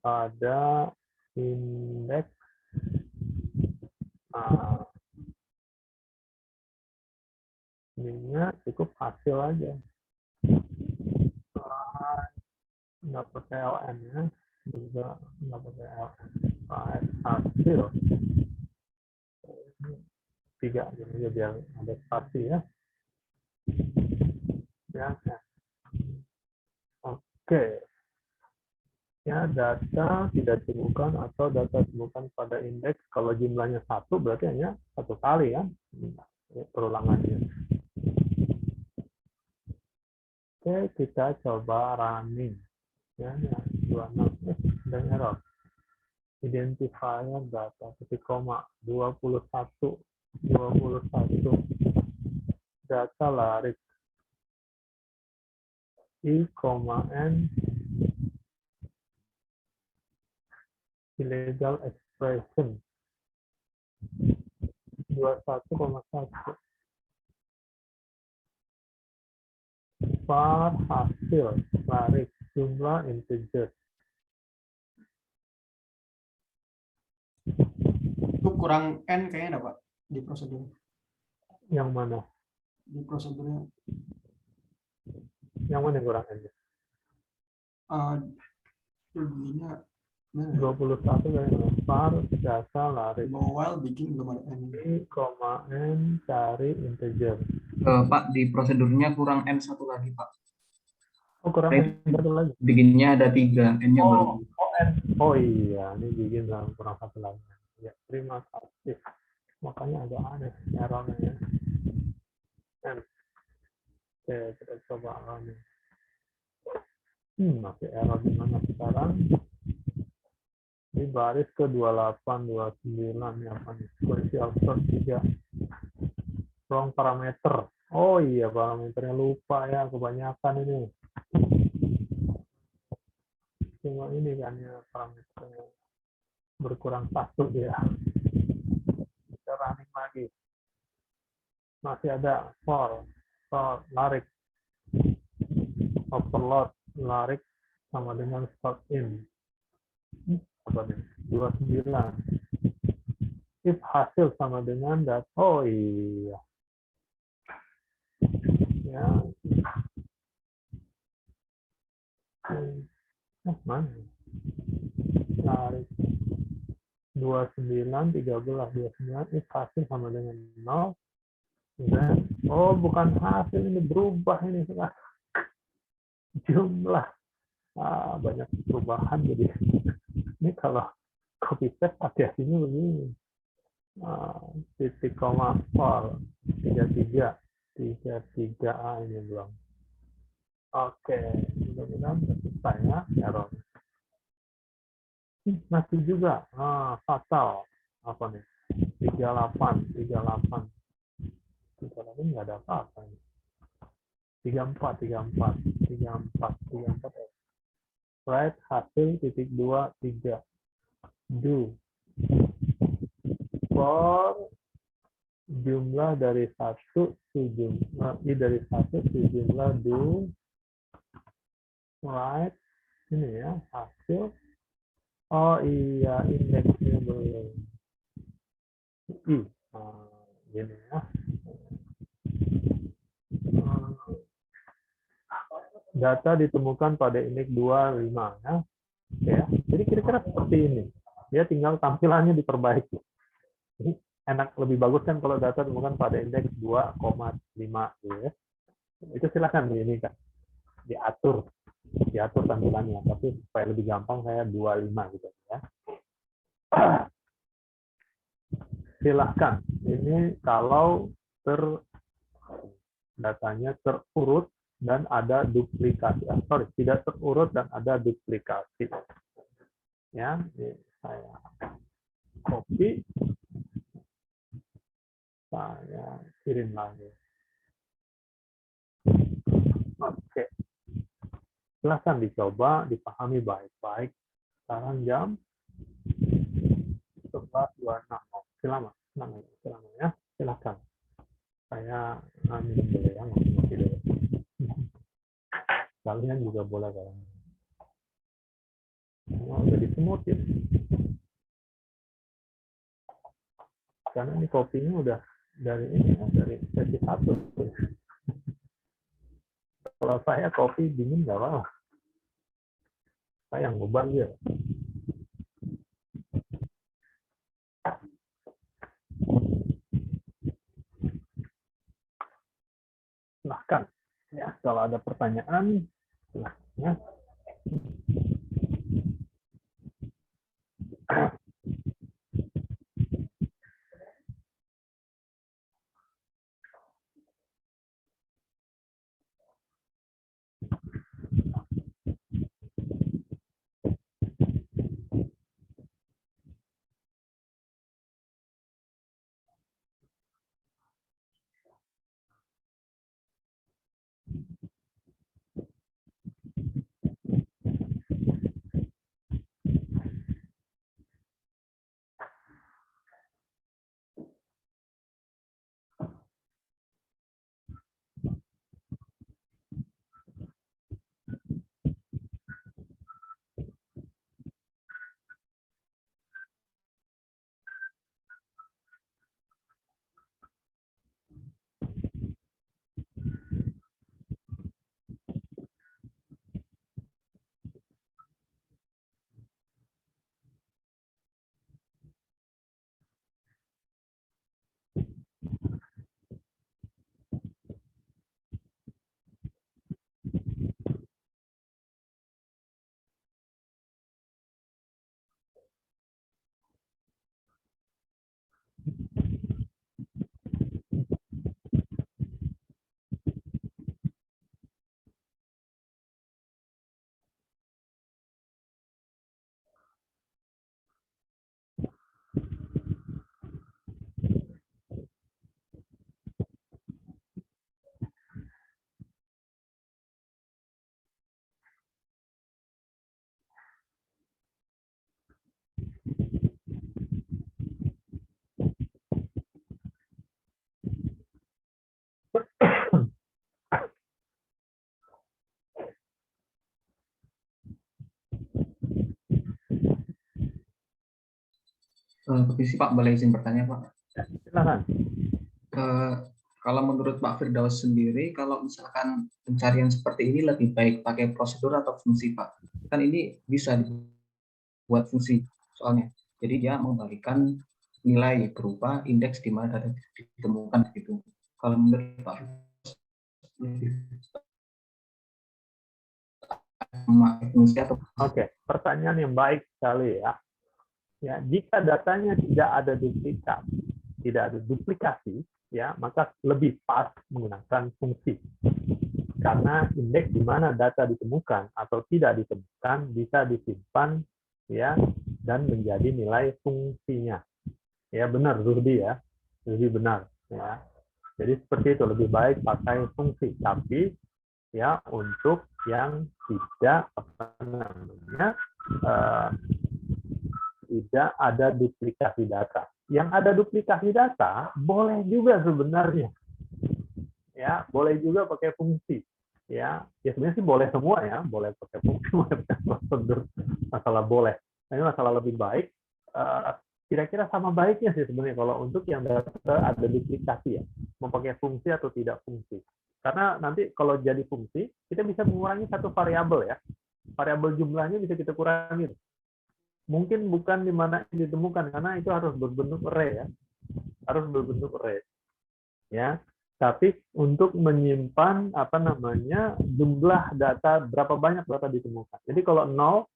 pada indeks ininya cukup hasil aja, nggak pakai LN ya, juga nggak pakai LN, hasil 3 jadi biar ada spasi ya. Ya. Oke. Ya, data tidak ditemukan atau data ditemukan pada indeks kalau jumlahnya 1 berarti hanya 1 kali ya, perulangannya. Oke, kita coba running ya, 26 dan error. Identifier data titik koma 21 data larik i, n illegal expression 21,1 var hasil lari jumlah integer. Itu kurang N kayaknya ada, Pak, di prosedur. Yang mana? Di prosedurnya. Yang mana yang kurang n? Begini, 21 kali var jasa lari. while bikin belum ada N. I, n cari integer. Pak, di prosedurnya kurang N1 lagi, Pak. Oh, kurang n satu lagi. Bikinnya ada 3, N-nya baru. Oh iya, ini bikin kurang satu lagi. Ya, terima kasih. Makanya agak aneh errornya ya. N. Oke, kita coba lagi. Masih error di mana sekarang? Di baris ke 28, 29 nih apa nih? Sequential sort 3. Wrong parameter. Oh iya, parameternya lupa ya, kebanyakan ini. Cuma ini kan ya parameternya berkurang 1 ya. Kita running lagi. Masih ada for larik, overload, larik sama dengan start in. Apa nih? 29. If hasil sama dengan dat. Oh iya. Ya. Mana? Larik 29, 13, 29. If hasil sama dengan 0. Dan, oh bukan hasil, ini berubah ini sekarang. Jumlah. Banyak perubahan jadi. Ini kalau copy paste hati-hatinya begini. Titik koma for 33 ini belum. Oke, mudah-mudahan selesai ya error. Masih juga fatal apa nih? 38 nggak ada apa-apa nih. 34 right hasil titik 2 3 do for jumlah dari 1 sejumlah dari 1 sejumlah do right ini ya hasil. Oh iya, indeksnya belum. Gini ya. Data ditemukan pada indeks 25 ya. Ya. Jadi kira-kira seperti ini. Dia tinggal tampilannya diperbaiki. Ini enak, lebih bagus kan kalau data ditemukan pada indeks 2,5 ya. Itu silakan ini kan diatur tampilannya, tapi supaya lebih gampang saya 25 gitu ya. Silahkan, ini kalau datanya terurut dan ada duplikasi. Tidak terurut dan ada duplikasi. Ya, ini saya copy, saya kirim lagi. Oke. Silahkan dicoba, dipahami baik-baik. Sekarang jam 11.26. Silakan ya. Silahkan. Saya minum dulu ya, ngopi dulu. Kalian juga boleh kalau udah disemutin. Karena ini kopinya udah dari ini ya, dari sesi 1. Kalau saya kopi dingin nggak apa-apa. Saya yang ngubah ya. Silahkan ya, kalau ada pertanyaan silahkan ya. Permisi Pak, boleh izin bertanya Pak? Ya, silakan. Eh, Kalau menurut Pak Firdaus sendiri, kalau misalkan pencarian seperti ini lebih baik pakai prosedur atau fungsi Pak? Kan ini bisa dibuat fungsi soalnya. Jadi dia mengembalikan nilai berupa indeks di mana data ditemukan gitu. Kalau menurut Pak Firdaus lebih memakai fungsi atau Oke, pertanyaan yang baik sekali ya. Ya, jika datanya tidak ada duplikat, tidak ada duplikasi, ya, maka lebih pas menggunakan fungsi. Karena indeks di mana data ditemukan atau tidak ditemukan bisa disimpan ya dan menjadi nilai fungsinya. Ya, benar Rudy ya. Rudy benar ya. Jadi seperti itu lebih baik pakai fungsi, tapi ya untuk yang tidak apa namanya eh, tidak ada duplikasi data. Yang ada duplikasi data boleh juga sebenarnya, ya boleh juga pakai fungsi, ya sebenarnya sih boleh semua ya, boleh pakai fungsi, boleh pakai prosedur, masalah boleh. Nah, ini masalah lebih baik. Kira-kira sama baiknya sih sebenarnya kalau untuk yang data ada duplikasi ya, mau pakai fungsi atau tidak fungsi. Karena nanti kalau jadi fungsi, kita bisa mengurangi satu variabel ya, variabel jumlahnya bisa kita kurangi. Mungkin bukan di mana ditemukan karena itu harus berbentuk array ya, harus berbentuk array ya. Tapi untuk menyimpan apa namanya jumlah data berapa banyak data ditemukan. Jadi kalau 0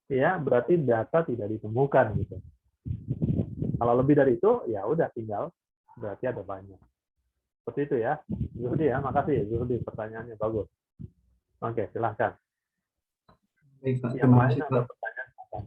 ya berarti data tidak ditemukan gitu. Kalau lebih dari itu ya udah tinggal berarti ada banyak. Seperti itu ya. Zuhdi ya, makasih ya Zuhdi pertanyaannya bagus. Oke, silahkan. baik Pak, Yang terima lain kasih ada Pak. pertanyaan apa?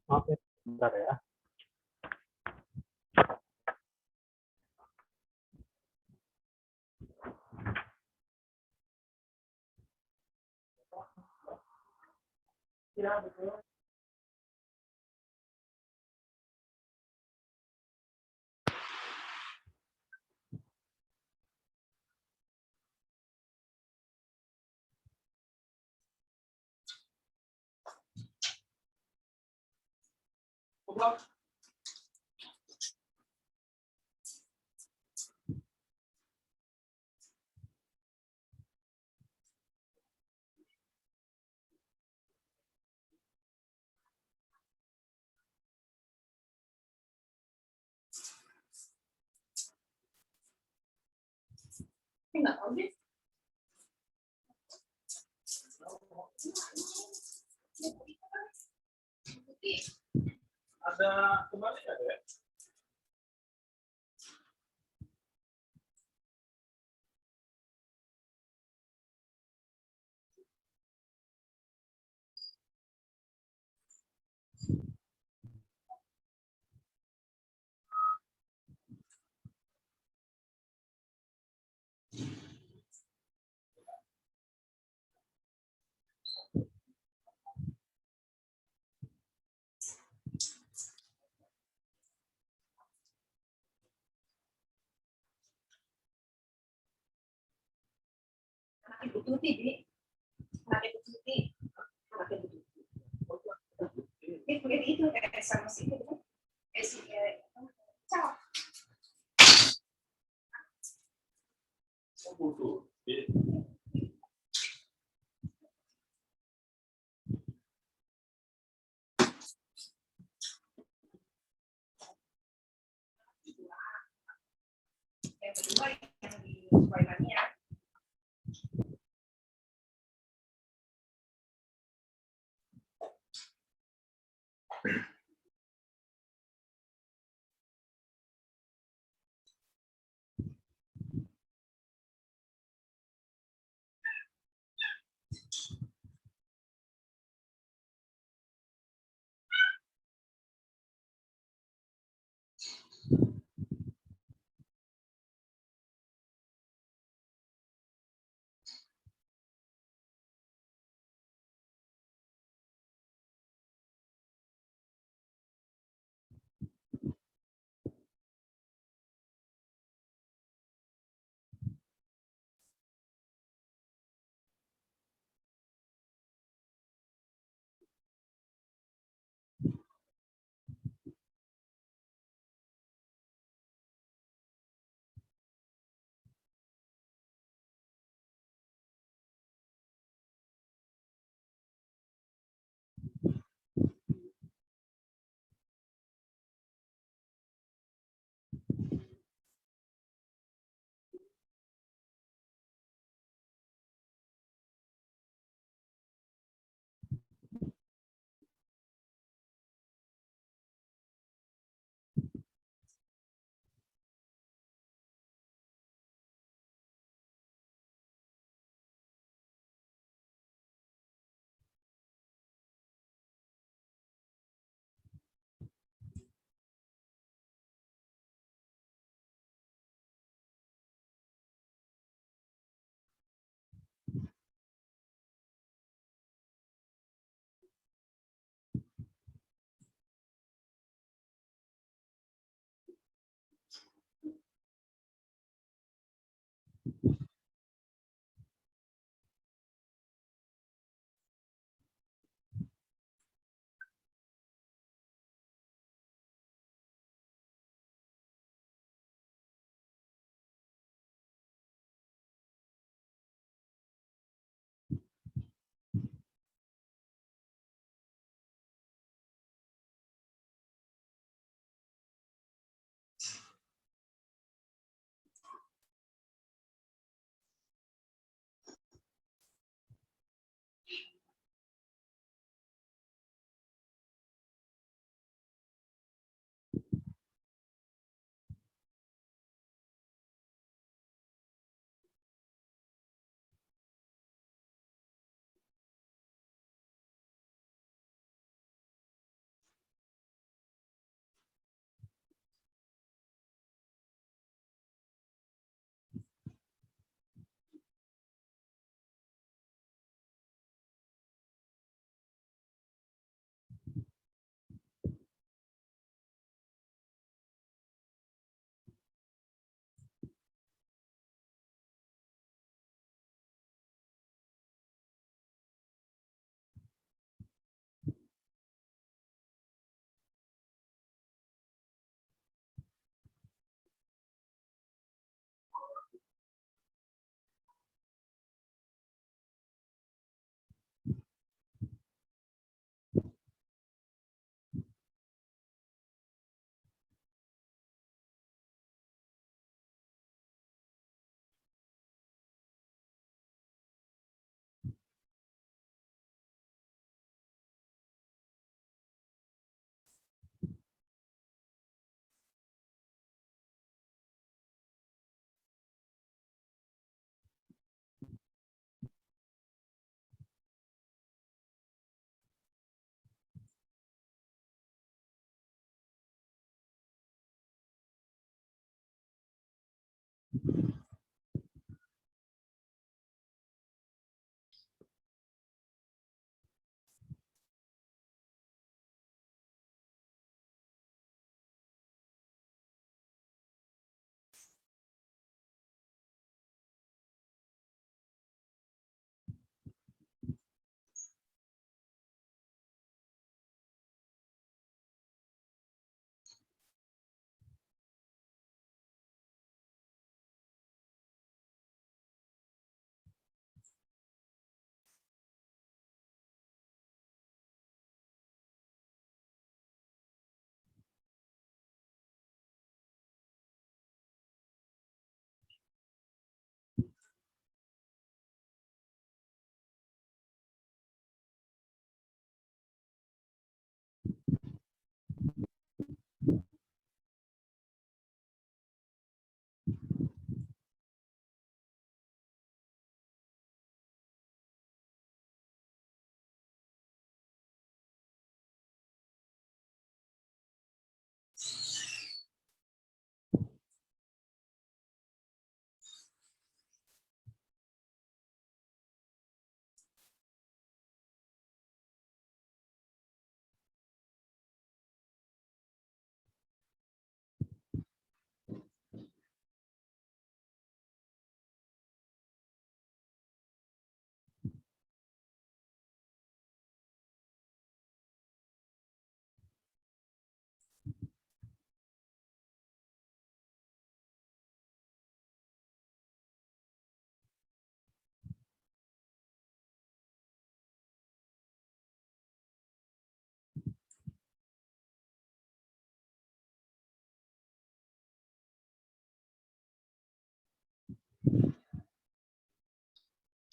Oke, bentar ya. Ada kembali nggak ya? Anak Ibu Tuti, Di. Anak Ibu Tuti. Anak Ibu Tuti. Itu kayak sama si itu. Ciao. Yang kedua yang di Wailandia.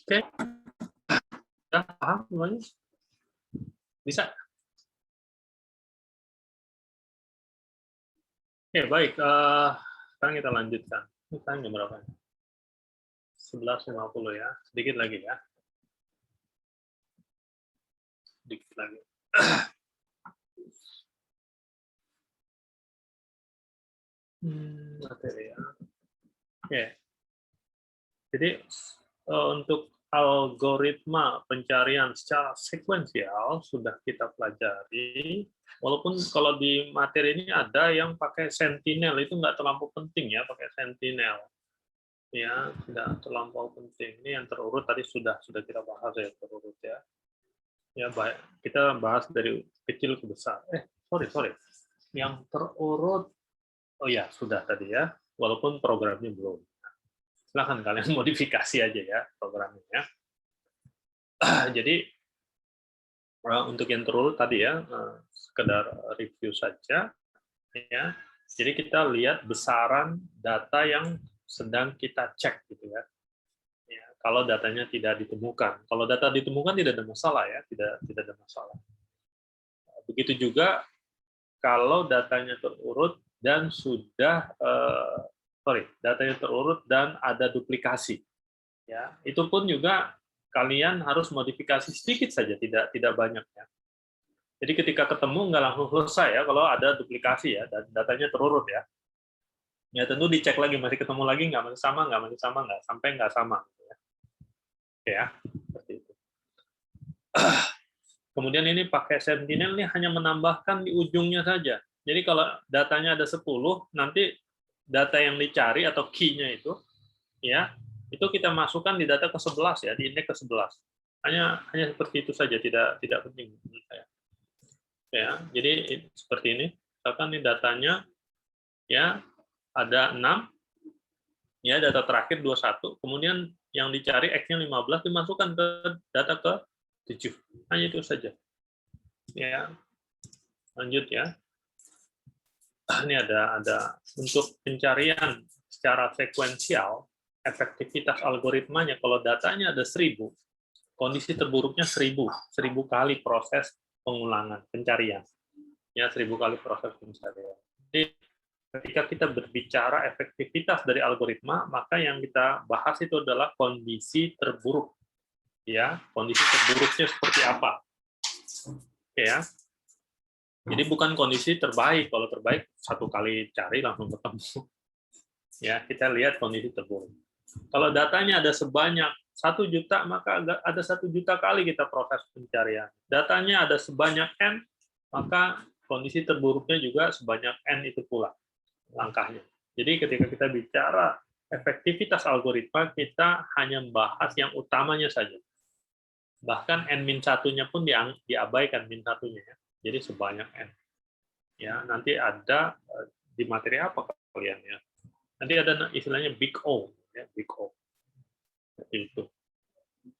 Oke, udah paham semuanya? Bisa? Oke, baik. Sekarang kita lanjutkan. Sekarang jam berapa? 11.50 ya. Sedikit lagi ya. Sedikit lagi. Materi ya. Oke. Jadi untuk algoritma pencarian secara sekuensial sudah kita pelajari. Walaupun kalau di materi ini ada yang pakai sentinel, itu nggak terlampau penting ya, pakai sentinel. Ya, tidak terlampau penting. Ini yang terurut tadi sudah kita bahas ya, terurut ya. Ya, baik. Kita bahas dari kecil ke besar. Sorry. Yang terurut, oh ya, sudah tadi ya, walaupun programnya belum. Silahkan kalian modifikasi aja ya programnya. Jadi untuk yang terurut tadi ya, sekedar review saja ya. Jadi kita lihat besaran data yang sedang kita cek gitu ya. Ya, kalau datanya tidak ditemukan. Kalau data ditemukan tidak ada masalah ya, tidak ada masalah. Begitu juga kalau datanya terurut dan sudah datanya terurut dan ada duplikasi. Ya, itu pun juga kalian harus modifikasi sedikit saja, tidak banyak ya. Jadi ketika ketemu nggak langsung selesai ya kalau ada duplikasi ya, dan datanya terurut ya. Ya tentu dicek lagi, masih ketemu lagi nggak, masih sama nggak, sampai nggak sama. Gitu ya. Oke ya, seperti itu. Kemudian ini pakai sentinel ini hanya menambahkan di ujungnya saja. Jadi kalau datanya ada 10, nanti data yang dicari atau key-nya itu ya, itu kita masukkan di data ke-11 ya, di indeks ke-11. Hanya seperti itu saja, tidak penting menurut saya. Ya, jadi seperti ini. Misalkan ini datanya ya ada 6 ya, data terakhir 21, kemudian yang dicari X-nya 15 dimasukkan ke data ke-7. Hanya itu saja. Ya. Lanjut ya. Ini ada untuk pencarian secara sekuensial, efektivitas algoritmanya kalau datanya ada 1000, kondisi terburuknya 1000 kali proses pengulangan pencarian. Ya, 1000 kali proses pencarian. Jadi ketika kita berbicara efektivitas dari algoritma, maka yang kita bahas itu adalah kondisi terburuk. Ya, kondisi terburuknya seperti apa? Oke ya. Jadi bukan kondisi terbaik. Kalau terbaik 1 kali cari langsung ketemu. Ya, kita lihat kondisi terburuk. Kalau datanya ada sebanyak 1 juta, maka ada 1 juta kali kita proses pencarian. Datanya ada sebanyak N, maka kondisi terburuknya juga sebanyak N itu pula langkahnya. Jadi ketika kita bicara efektivitas algoritma, kita hanya membahas yang utamanya saja. Bahkan N-1-nya pun diabaikan min-1-nya ya. Jadi sebanyak N. Ya, nanti ada di materi apa kalian ya? Nanti ada istilahnya big O, ya, big O. Seperti itu.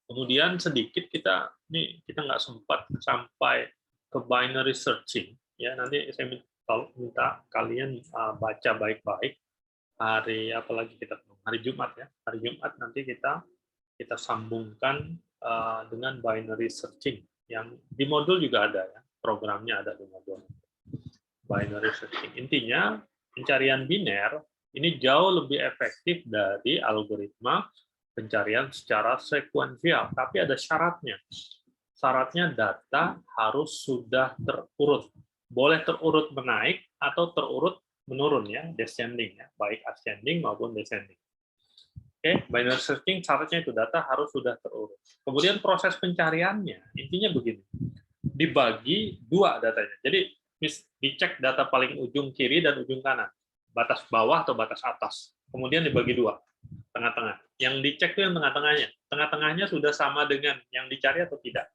Kemudian sedikit kita nggak sempat sampai ke binary searching. Ya, nanti saya minta kalian baca baik-baik hari apalagi kita hari Jumat ya. Hari Jumat nanti kita sambungkan dengan binary searching yang di modul juga ada ya. Programnya ada di modul binary searching. Intinya pencarian biner ini jauh lebih efektif dari algoritma pencarian secara sekuensial, tapi ada syaratnya. Syaratnya data harus sudah terurut. Boleh terurut menaik atau terurut menurun ya, descending ya, baik ascending maupun descending. Oke, binary searching syaratnya itu data harus sudah terurut. Kemudian proses pencariannya intinya begini. Dibagi 2 datanya. Jadi dicek data paling ujung kiri dan ujung kanan, batas bawah atau batas atas. Kemudian dibagi 2, tengah-tengah. Yang dicek itu yang tengah-tengahnya. Tengah-tengahnya sudah sama dengan yang dicari atau tidak.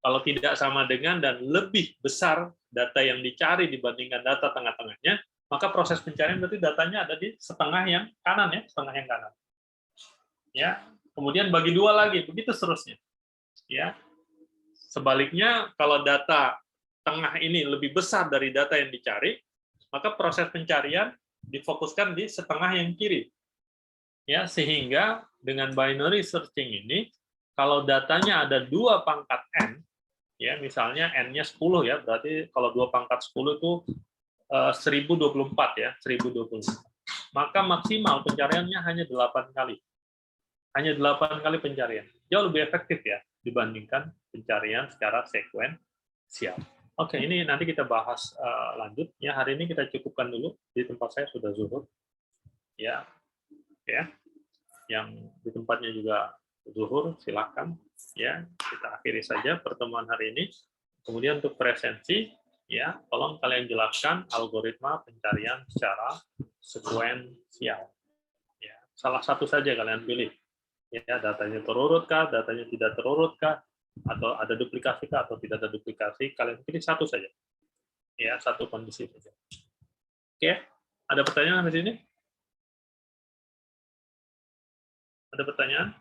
Kalau tidak sama dengan dan lebih besar data yang dicari dibandingkan data tengah-tengahnya, maka proses pencarian berarti datanya ada di setengah yang kanan ya, setengah yang kanan. Ya, kemudian bagi 2 lagi, begitu seterusnya. Ya. Sebaliknya, kalau data tengah ini lebih besar dari data yang dicari, maka proses pencarian difokuskan di setengah yang kiri. Ya, sehingga dengan binary searching ini, kalau datanya ada 2 pangkat n, ya misalnya n-nya 10 ya, berarti kalau 2 pangkat 10 itu 1024 ya, 1024. Maka maksimal pencariannya hanya 8 kali. Hanya 8 kali pencarian. Jauh lebih efektif ya dibandingkan pencarian secara sekuensial. Oke, ini nanti kita bahas lanjut. Ya, hari ini kita cukupkan dulu. Di tempat saya sudah zuhur. Ya, ya. Yang di tempatnya juga zuhur, silakan. Ya, kita akhiri saja pertemuan hari ini. Kemudian untuk presensi, ya, tolong kalian jelaskan algoritma pencarian secara sekuensial. Ya, salah satu saja kalian pilih. Ya, datanya terurut kah, datanya tidak terurut kah, atau ada duplikasi kah, atau tidak ada duplikasi, kalian pilih satu saja. Ya, satu kondisi saja. Oke, ada pertanyaan di sini? Ada pertanyaan?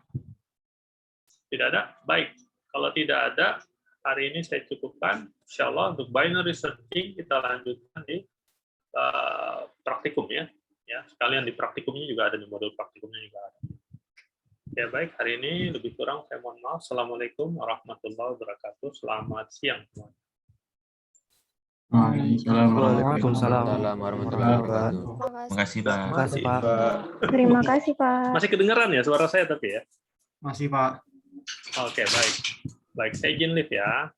Tidak ada? Baik. Kalau tidak ada, hari ini saya cukupkan. Insya Allah untuk binary searching kita lanjutkan di praktikum ya. Ya, sekalian di praktikumnya juga ada, di modul praktikumnya juga ada. Ya baik, hari ini lebih kurang saya mohon maaf. Assalamualaikum warahmatullahi wabarakatuh. Selamat siang semua. Waalaikumsalam warahmatullahi wabarakatuh. Terima kasih, Pak. Terima kasih, Pak. Terima kasih, Pak. Masih kedengaran ya suara saya tapi ya? Masih, Pak. Oke, baik. Baik, saya izin live ya.